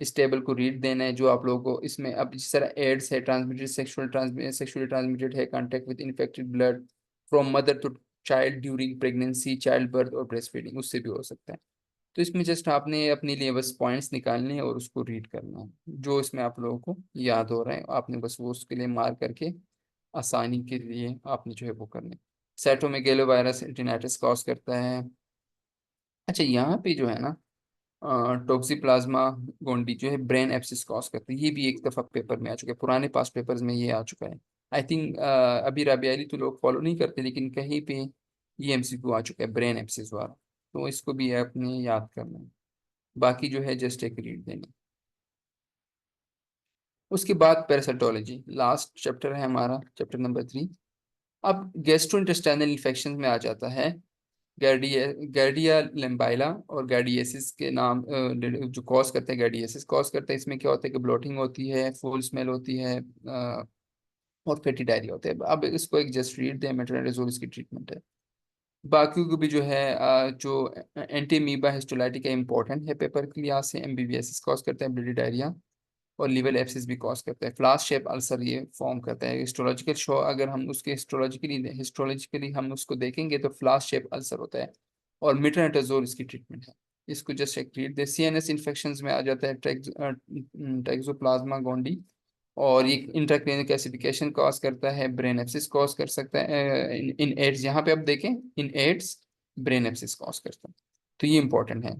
इस टेबल को रीड देना है। जो आप लोगों को इसमें अब जिस तरह एड्स है, ट्रांसमिटेड सेक्सुअली ट्रांसमिटेड है, contact with infected blood from mother to child during pregnancy, child birth और ब्रेस्ट फीडिंग, उससे भी हो सकता है। तो इसमें जस्ट आपने अपने लिए बस पॉइंट्स निकालने हैं और उसको रीड करना है, जो इसमें आप लोगों को याद हो रहा है आपने बस वो उसके लिए मार्क करके आसानी के लिए आपने जो है वो करना है। साइटोमेगेलो वायरस रेटिनाइटिस कॉज करता है। अच्छा, यहाँ पे जो है ना टोक्सीप्लाज्मा गोंडी जो है ब्रेन एब्सिस कॉज करता है, ये भी एक दफा पेपर में आ चुका है, पुराने पास पेपर्स में ये आ चुका है। आई थिंक अभी राबियाली तो लोग फॉलो नहीं करते, लेकिन कहीं पे ये MCQ आ चुका है ब्रेन एब्सिस वाला, तो इसको भी आपने याद करना है। बाकी जो है जस्ट एक रीड देना। उसके बाद पैरासिटोलॉजी, लास्ट चैप्टर है हमारा, चैप्टर नंबर 3। अब गैस्ट्रोइंटेस्टाइनल इन्फेक्शन में आ जाता है गैर्डिया लिम्बाइला और गैर्डियसिस के नाम, जो कॉज करते हैं, गैर्डियसिस कॉज करते हैं। इसमें क्या होता है कि ब्लोटिंग होती है, फूल स्मेल होती है, और फैटी डायरिया होता है। अब इसको एक जस्ट रीड दें, मेट्रोनिडाजोल इसकी ट्रीटमेंट है। बाकी को भी जो है जो एंटीमीबा हिस्टोलाइटिका इंपॉर्टेंट है पेपर के लिहाज से, एमबीबीएस कॉज करता है ब्लडी डायरिया, और लिवर एब्सिस भी कॉज करता है, फ्लास शेप अल्सर ये फॉर्म करता है। हिस्टोलॉजिकल शो अगर हम उसके हिस्टोलॉजिकली हम उसको देखेंगे तो फ्लास शेप अल्सर होता है, और मेट्रोनिडाजोल इसकी ट्रीटमेंट है। इसको जस्ट एक रीड दे। सीएनएस इन्फेक्शन में आ जाता है ट्रैक्सोप्लाज्मा गोंडी, और ये इंट्राक्रेनियल कैसिफिकेशन कॉज करता है, ब्रेन एब्सिस कॉज कर सकता है इन एड्स। यहाँ पे आप देखें, इन एड्स ब्रेन एब्सिस कॉज करता है। तो ये इंपॉर्टेंट है,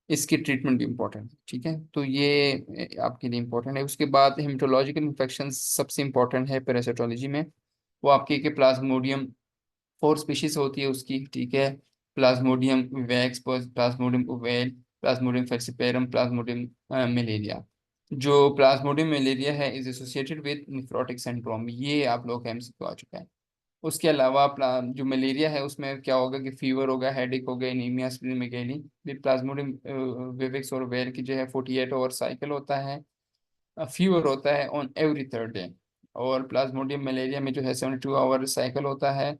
इसकी ट्रीटमेंट भी इंपॉर्टेंट है, ठीक है। तो ये आपके लिए इंपॉर्टेंट है। उसके बाद हेमेटोलॉजिकल इन्फेक्शन सबसे इंपॉर्टेंट है पैरासिटोलॉजी में। वो आपके के प्लाज्मोडियम, 4 स्पीशीज होती है उसकी, ठीक है। Plasmodium vivax, plasmodium ovale, plasmodium falciparum, plasmodium malariae. जो प्लाज्मोडियम मलेरिया है is associated with nephrotic syndrome, ये आप लोग का एमसीक्यू आ चुका है। उसके अलावा जो मलेरिया है उसमें क्या होगा कि फीवर होगा, हेडेक होगा, एनीमिया, स्प्लीनोमेगेली। प्लाज्मोडियम विविक्स और वेल की जो है 48 आवर साइकिल होता है, फीवर होता है ऑन एवरी थर्ड डे। और प्लाज्मोडियम मलेरिया में जो है 72 आवर साइकिल होता है।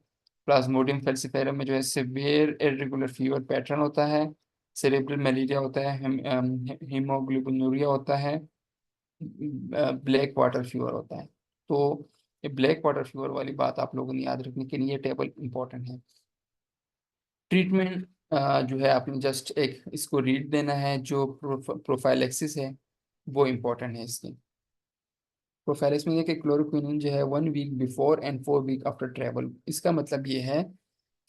प्लाज्मोडियम फेल्सिफेरम में जो है सिवियर इरेगुलर फीवर पैटर्न होता है। सेरेब्रल मलेरिया होता है, हीमोग्लोबिनूरिया होता है, ब्लैक वाटर फीवर होता है। तो ये ब्लैक वाटर फीवर वाली बात आप लोगों ने याद रखने के लिए टेबल इंपॉर्टेंट है। ट्रीटमेंट जो है आपने जस्ट एक इसको रीड देना है, जो प्रोफाइलेक्सिस है वो इम्पोर्टेंट है इसकी। प्रोफाइलेक्सिस में ये कि क्लोरोक्विनिन जो है 1 week before and 4 week after travel. इसका मतलब ये है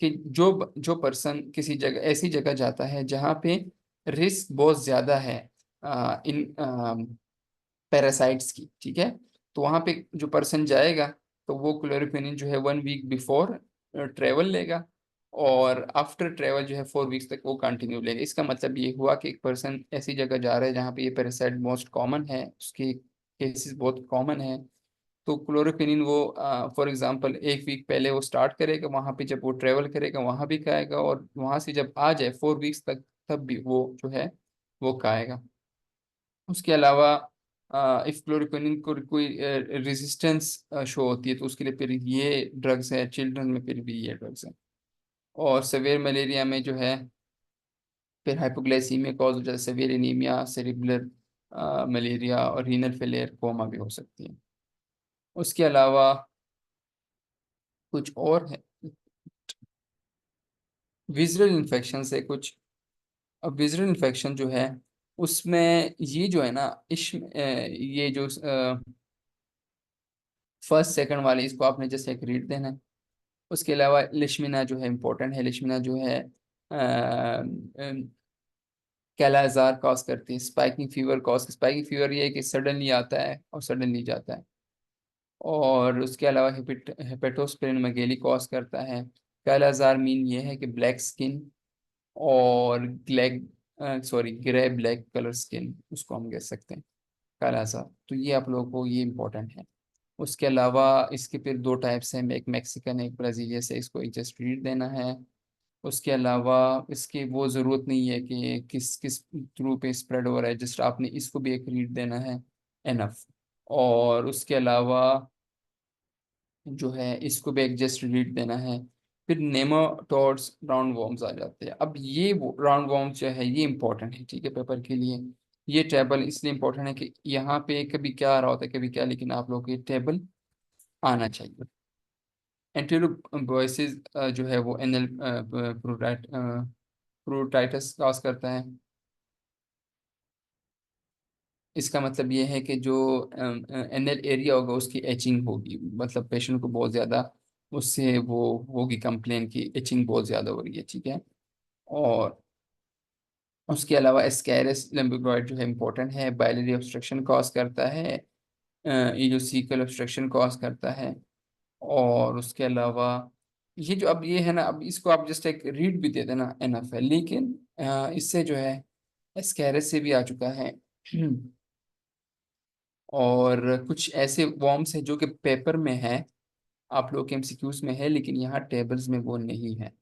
कि जो जो पर्सन किसी जगह, ऐसी जगह जाता है जहाँ पे रिस्क बहुत ज़्यादा है इन पैरासाइट्स की, ठीक है, तो वहां पे जो पर्सन जाएगा तो वो क्लोरोक्विनिन जो है 1 वीक बिफोर ट्रेवल लेगा, और आफ्टर ट्रेवल जो है 4 वीक्स तक वो कंटिन्यू लेगा। इसका मतलब ये हुआ कि एक पर्सन ऐसी जगह जा रहा है जहाँ पे ये पैरासाइट मोस्ट कॉमन है, उसके केसेस बहुत कॉमन है, तो क्लोरोक्विनिन वो फॉर एग्जांपल 1 वीक पहले वो स्टार्ट करेगा, वहाँ पे जब वो ट्रेवल करेगा वहाँ भी खाएगा, और वहाँ से जब आ जाए 4 वीक्स तक तब भी वो जो है वो खाएगा। उसके अलावा इफ क्लोरोक्विनिन को कोई रेजिस्टेंस शो होती है तो उसके लिए फिर ये ड्रग्स है, चिल्ड्रन में फिर भी ये ड्रग्स है। और सेवियर मलेरिया में जो है फिर हाइपोग्लाइसीमिया कॉज हो जाता है, सेवियर एनीमिया, सेरिब्रल मलेरिया, और रीनल फेलियर, कोमा भी हो सकती है। उसके अलावा कुछ और है, विजरल इन्फेक्शन से कुछ। अब विजरल इन्फेक्शन जो है उसमें ये जो है ना ये जो फर्स्ट सेकंड वाले, इसको आपने जैसे एक रीड देना है। उसके अलावा लिश्मिना जो है इम्पोर्टेंट है। लिश्मिना जो है कैलाजार कॉज करती है, spiking fever cause, spiking fever ये है कि सडनली आता है और सडनली जाता है। और उसके अलावा हेपेटोस्प्लेनोमेगेली कॉज करता है। कैलाजार मीन ये है कि ब्लैक स्किन और ग्लैक ग्रे ब्लैक कलर स्किन, उसको हम कह सकते हैं कालाजार। तो ये आप लोगों को ये इंपॉर्टेंट है। उसके अलावा इसके फिर 2 टाइप्स हैं, एक मैक्सिकन एक ब्राजीलियन से, इसको जस्ट रीड देना है। उसके अलावा इसकी वो ज़रूरत नहीं है कि किस किस थ्रू पे स्प्रेड हो रहा है, जस्ट आपने इसको भी एक रीड देना है, एनफ। और उसके अलावा जो है इसको भी एक जस्ट रीड देना है। फिर नेमाटोड्स, राउंड वॉर्म्स आ जाते हैं। अब ये राउंड वॉर्म्स जो है ये इंपॉर्टेंट है, ठीक है, पेपर के लिए। ये टेबल इसलिए इंपॉर्टेंट है कि यहाँ पे कभी क्या आ रहा होता है कभी क्या, लेकिन आप लोग को ये टेबल आना चाहिए। एंटेरोबॉयसिस जो है वो एनल प्रोटाइटस कॉज करता है। इसका मतलब ये है कि जो एनएल एरिया होगा उसकी एचिंग होगी, मतलब पेशेंट को बहुत ज़्यादा उससे वो होगी कंप्लेन की एचिंग बहुत ज़्यादा हो रही है, ठीक है। और उसके अलावा एस्कैरस लंबोग्रॉइड जो है इंपॉर्टेंट है, बाइलरी ऑब्स्ट्रक्शन कॉज करता है, इलोसीकल ऑब्स्ट्रक्शन कॉज करता है। और उसके अलावा ये जो अब ये है ना, अब इसको आप जस्ट एक रीड भी दे देना एनफ है, लेकिन इससे जो है एस्कैरस से भी आ चुका है और कुछ ऐसे वॉर्म्स हैं जो कि पेपर में है, आप लोग के एमसीक्यूज में है, लेकिन यहाँ टेबल्स में वो नहीं है।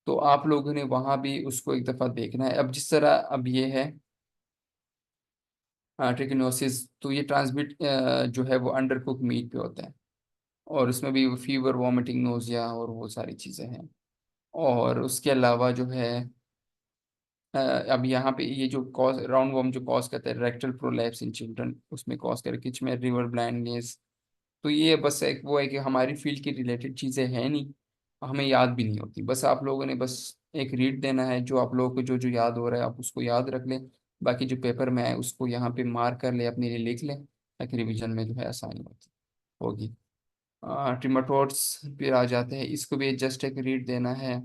तो आप लोगों ने वहां भी उसको एक दफा देखना है। अब जिस तरह अब ये है ट्रिकोनोसिस, तो ये ट्रांसमिट जो है वो अंडर कुक मीट पे होता है, और उसमें भी फीवर, वॉमिटिंग, नोजिया और वो सारी चीज़ें हैं। और उसके अलावा जो है अब यहाँ पे ये जो कॉज राउंड वॉर्म जो कॉज करता है रेक्टल प्रोलैप्स इन चिल्ड्रन, उसमें कॉज करके किच में रिवर ब्लाइंडनेस। तो ये बस एक वो है कि हमारी फील्ड की रिलेटेड चीज़ें हैं नहीं, हमें याद भी नहीं होती। बस आप लोगों ने बस एक रीड देना है, जो आप लोगों को जो जो याद हो रहा है आप उसको याद रख लें। बाकी जो पेपर में है उसको यहाँ पे मार्क कर ले, अपने लिए लिख लें, ताकि रिवीजन में जो है आसानी होगी। ट्रिमेटोड्स फिर आ जाते हैं, इसको भी जस्ट एक रीड देना है,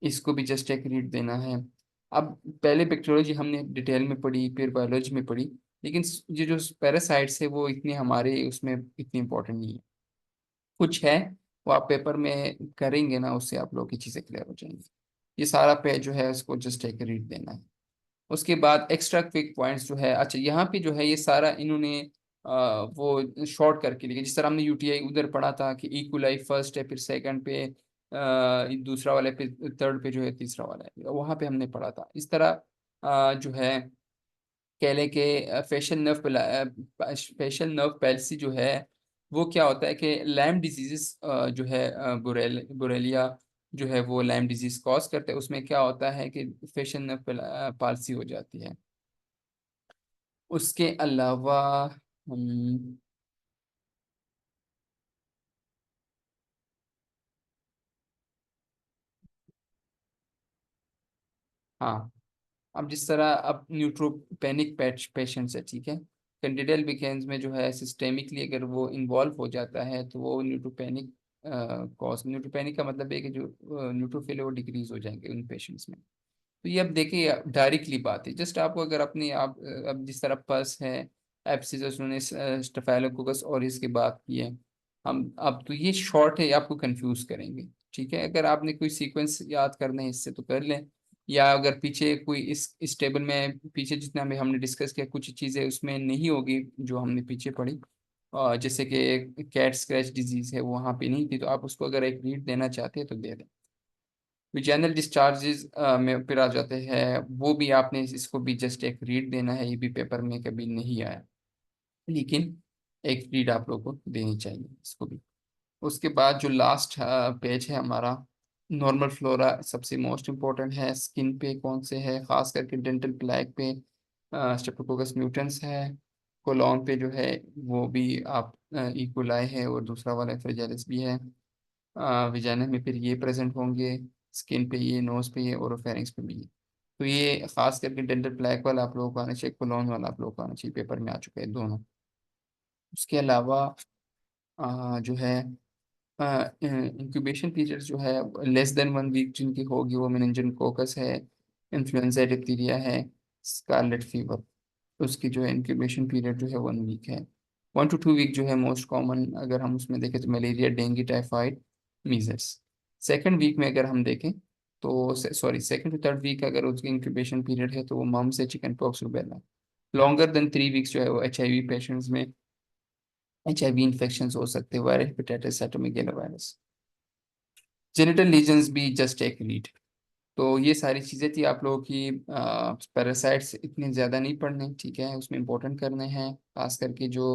इसको भी जस्ट एक रीड देना है। अब पहले बैक्टीरियोलॉजी हमने डिटेल में पढ़ी, फिर बायोलॉजी में पढ़ी, लेकिन ये जो पैरासाइट्स है वो इतने हमारे उसमें इतनी इंपॉर्टेंट नहीं है। कुछ है वो आप पेपर में करेंगे ना, उससे आप लोग की चीज़ें क्लियर हो जाएंगी। ये सारा पेज जो है उसको जस्ट एक रीड देना है। उसके बाद एक्स्ट्रा क्विक पॉइंट्स जो है, अच्छा यहाँ पे जो है ये सारा इन्होंने वो शॉर्ट करके लिखे। जिस तरह हमने यूटीआई उधर पढ़ा था कि इक्वलाई फर्स्ट है, फिर सेकंड पे दूसरा वाला पे, थर्ड पे जो है तीसरा वाला है, वहाँ पे हमने पढ़ा था। इस तरह जो है केले के फेशियल नर्व पैल्सी जो है वो क्या होता है कि लैम डिजीजेस जो है बुरेलिया जो है वो लैम डिजीज कॉज करते हैं। उसमें क्या होता है कि फेशियल नर्व पाल्सी हो जाती है। उसके अलावा हम, हाँ, अब जिस तरह अब न्यूट्रोपेनिक पेशेंट्स है, ठीक है, कैंडिडियल बिकेन्स में जो है सिस्टेमिकली अगर वो इन्वॉल्व हो जाता है तो वो न्यूट्रोपेनिक कॉज, न्यूट्रोपेनिक का मतलब है कि जो न्यूट्रोफिल है वो डिक्रीज हो जाएंगे उन पेशेंट्स में। तो ये अब देखिए डायरेक्टली बात है, जस्ट आपको अगर अपनी आप अब जिस तरह पस है, एप्सिस, उन्होंने स्टेफाइलोकोकस और इसकी बात की है, हम अब तो ये शॉर्ट है, ये आपको कंफ्यूज करेंगे। ठीक है, अगर आपने कोई सीक्वेंस याद करना है इससे तो कर लें, या अगर पीछे कोई इस टेबल में पीछे जितना भी हमने डिस्कस किया कुछ चीज़ें उसमें नहीं होगी जो हमने पीछे पढ़ी, जैसे कि कैट स्क्रैच डिजीज है वहाँ पे नहीं थी, तो आप उसको अगर एक रीड देना चाहते हैं तो दे दें। विजनल डिस्चार्जेस में फिर आ जाते हैं, वो भी आपने इसको भी जस्ट एक रीड देना है, ये भी पेपर में कभी नहीं आया, लेकिन एक रीड आप लोगों को देनी चाहिए इसको भी। उसके बाद जो लास्ट पेज है हमारा, नॉर्मल फ्लोरा सबसे मोस्ट इम्पोर्टेंट है। स्किन पे कौन से है, खास करके डेंटल प्लैक पे स्ट्रेप्टोकोकस म्यूटेंस है। कोलॉन पे जो है वो भी आप इकोलाई है, और दूसरा वाला फ्रिजालिस भी है। विजाइना में फिर ये प्रेजेंट होंगे, स्किन पे ये, नोज पे ये, और फेरिंग्स पे भी ये। तो ये खास करके डेंटल प्लैक वाला आप लोगों को आना चाहिए, कोलॉन वाला आप लोगों को आना चाहिए, पेपर में आ चुका है दोनों। उसके अलावा जो है इंक्यूबेशन पीरियड जो है लेस देन 1 वीक जिनकी होगी, वो मेनिंजोकोकस है, इन्फ्लुएंजा डिप्थीरिया है, स्कारलेट फीवर। उसकी जो है इंक्यूबेशन पीरियड जो है 1 वीक है। 1 to 2 वीक जो है मोस्ट कॉमन अगर हम उसमें देखें तो malaria, dengue, typhoid, measles. Second week में अगर हम देखें तो sorry second to third week अगर उसकी इंक्यूबेशन पीरियड है तो वो मम्स है, chicken pox, rubella. Longer than 3 weeks जो है वो HIV पेशेंट्स में HIV इन्फेक्शन हो सकते हैं, viral hepatitis, cytomegalo virus. Genital lesions भी जस्ट एक रीड। तो ये सारी चीज़ें थी आप लोगों की। पैरासाइट्स इतने ज़्यादा नहीं पढ़ने, ठीक है, उसमें इंपॉर्टेंट करने हैं, खास करके जो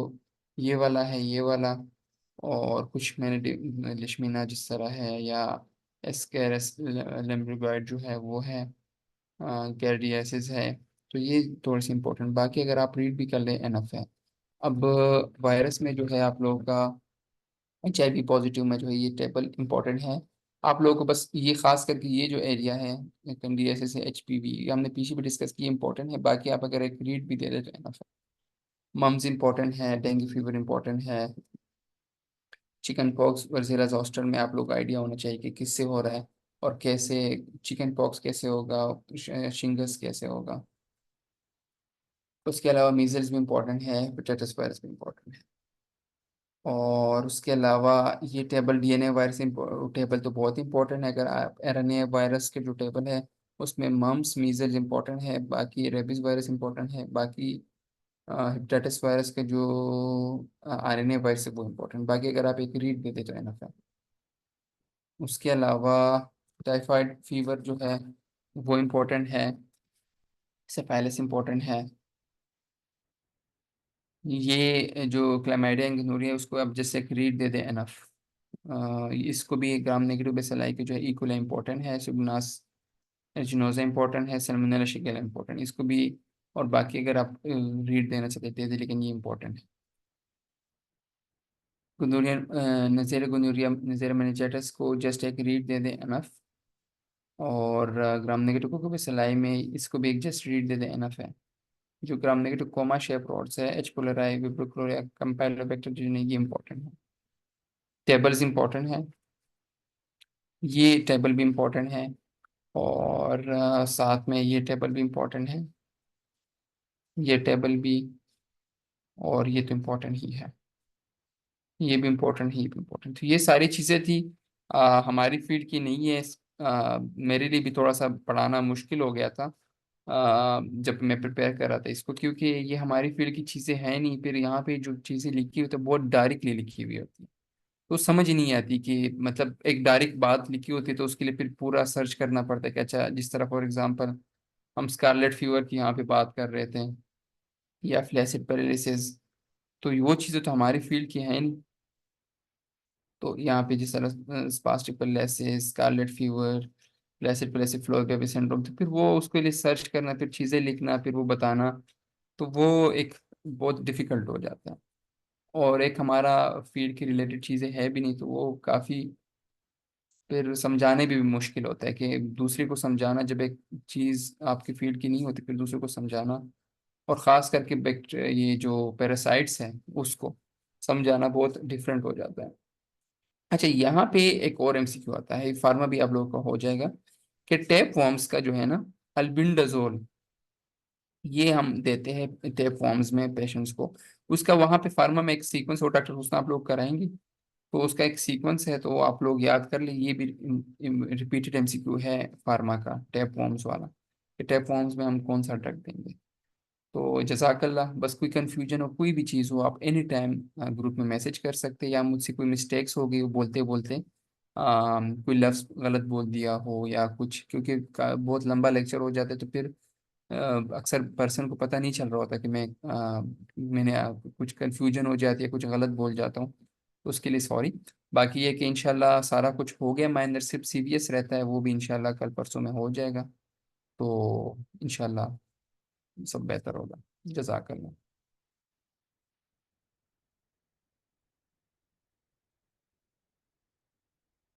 ये वाला है, ये वाला, और कुछ मैंने लिशमीना जिस तरह है, या एस्केरस लेम्ब्रिगॉइड जो है वो है, कैर्डियासिस है। तो ये थोड़ी सी इंपॉर्टेंट, बाकी अगर आप रीड भी कर लें एनफ है। अब वायरस में जो है आप लोगों का HIV पॉजिटिव में जो है ये टेबल इंपॉर्टेंट है। आप लोगों को बस ये खास करके ये जो एरिया है कैंडिडियासिस है, HPV, ये हमने पीछे भी डिस्कस किया, इंपॉर्टेंट है। बाकी आप अगर एक रीड भी दे देते हैं ना, मम्स इंपॉर्टेंट है, डेंगू फीवर इंपॉर्टेंट है, चिकन पॉक्स, वर्जेला जोस्टर में आप लोग को आइडिया होना चाहिए कि किससे हो रहा है और कैसे, चिकन पॉक्स कैसे होगा, शिंगस कैसे होगा। उसके अलावा मीजल्स भी इंपॉर्टेंट है, हेपेटाइटिस वायरस भी इंपॉर्टेंट है। और उसके अलावा ये टेबल DNA वायरस टेबल तो बहुत इंपॉर्टेंट है। अगर आप RNA वायरस के जो टेबल है उसमें मम्स मीजल्स इंपॉर्टेंट है, बाकी रेबीज वायरस इंपॉर्टेंट है, बाकी हेपेटाइटिस वायरस का जो आरएनए वायरस है वो इम्पोर्टेंट, बाकी अगर आप एक रीड दे दे तो एनफ है। उसके अलावा टाइफाइड फीवर जो है वो इम्पोर्टेंट है, सेफाइलस इम्पोर्टेंट है। ये जो क्लैमाइडिया गोनोरिया उसको आप जैसे एक रीड दे दे एनफ। इसको भी ग्राम नेगेटिव बेसिलाई की जो है इकोला इंपॉर्टेंट है, सुबनास एचिनोजा इंपॉर्टेंट है, सल्मोनेला शिगेला इंपॉर्टेंट, इसको भी। और बाकी अगर आप रीड देना चाहते थे लेकिन ये इंपॉर्टेंट है। गोनोरिया, नज़ेरा गोनोरिया, नज़ेरा मेनिंजाइटिस को जस्ट एक रीड दे दे एनफ। और ग्राम नेगेटिव को भी सिलाई में इसको भी एक just read they they enough है। जो ग्राम नेगेटिव कोमा शेप रॉड्स है, एच पोलराई, विब्रोक्लोरिया, कंपाइलोबैक्टर ये इंपॉर्टेंट है। टेबल्स इंपॉर्टेंट है, ये टेबल भी इंपॉर्टेंट है। और साथ में ये टेबल भी इम्पोर्टेंट है, ये टेबल भी। और ये तो इम्पोर्टेंट ही है, ये भी इम्पोर्टेंट ही इम्पोर्टेंट। तो ये सारी चीज़ें थी, हमारी फील्ड की नहीं है। मेरे लिए भी थोड़ा सा पढ़ाना मुश्किल हो गया था जब मैं प्रिपेयर कर रहा था इसको, क्योंकि ये हमारी फील्ड की चीज़ें हैं नहीं। फिर यहाँ पे जो चीज़ें लिखी होती है बहुत डायरेक्टली लिखी हुई होती है, तो समझ ही नहीं आती कि मतलब एक डायरेक्ट बात लिखी होती है तो उसके लिए फिर पूरा सर्च करना पड़ता है कि अच्छा, जिस तरह फॉर एग्जांपल हम स्कारलेट फीवर की यहाँ पे बात कर रहे थे, या फ्लैसिड पैरालिसिस, तो वो चीज़ें तो हमारी फील्ड की हैं नहीं। तो यहाँ पे जिस तरह spastic paralysis, scarlet fever, flaccid paralysis, floor baby syndrome, तो फिर वो उसके लिए सर्च करना, फिर चीज़ें लिखना, फिर वो बताना, तो वो एक बहुत डिफिकल्ट हो जाता है। और एक हमारा फील्ड की रिलेटेड चीज़ें है भी नहीं, तो वो काफ़ी फिर समझाने भी मुश्किल होता है कि दूसरे को समझाना, जब एक चीज़ आपकी फील्ड की नहीं होती फिर दूसरे को समझाना, और ख़ास करके ये जो पैरासाइट्स हैं उसको समझाना बहुत डिफरेंट हो जाता है। अच्छा, यहाँ पे एक और एमसीक्यू आता है, फार्मा भी आप लोगों का हो जाएगा, कि टैप वॉर्म्स का जो है ना, अल्बिंडाजोल, ये हम देते हैं टैप वॉर्म्स में पेशेंट्स को। उसका वहाँ पे फार्मा में एक सीक्वेंस, और डॉक्टर हुसना आप लोग कराएंगे, तो उसका एक सीक्वेंस है, तो आप लोग याद कर लें। ये भी रिपीटेड एमसीक्यू है फार्मा का, टैप वॉर्म्स वाला, कि टैप वॉर्म्स में हम कौन सा ड्रग देंगे। तो जज़ाकल्लाह, बस कोई कंफ्यूजन हो, कोई भी चीज़ हो, आप एनी टाइम ग्रुप में मैसेज कर सकते हैं, या मुझसे कोई मिस्टेक्स हो गई वो बोलते बोलते कोई लफ्ज़ गलत बोल दिया हो या कुछ, क्योंकि बहुत लंबा लेक्चर हो जाता है, तो फिर अक्सर पर्सन को पता नहीं चल रहा होता कि मैंने कुछ कंफ्यूजन हो जाती है, कुछ गलत बोल जाता हूँ, तो उसके लिए सॉरी। बाकी ये कि इंशाल्लाह सारा कुछ हो गया, माइनर सिर्फ सीवीएस रहता है, वो भी इंशाल्लाह कल परसों में हो जाएगा। तो इंशाल्लाह सब बेहतर होगा। जज़ाकल्लाह।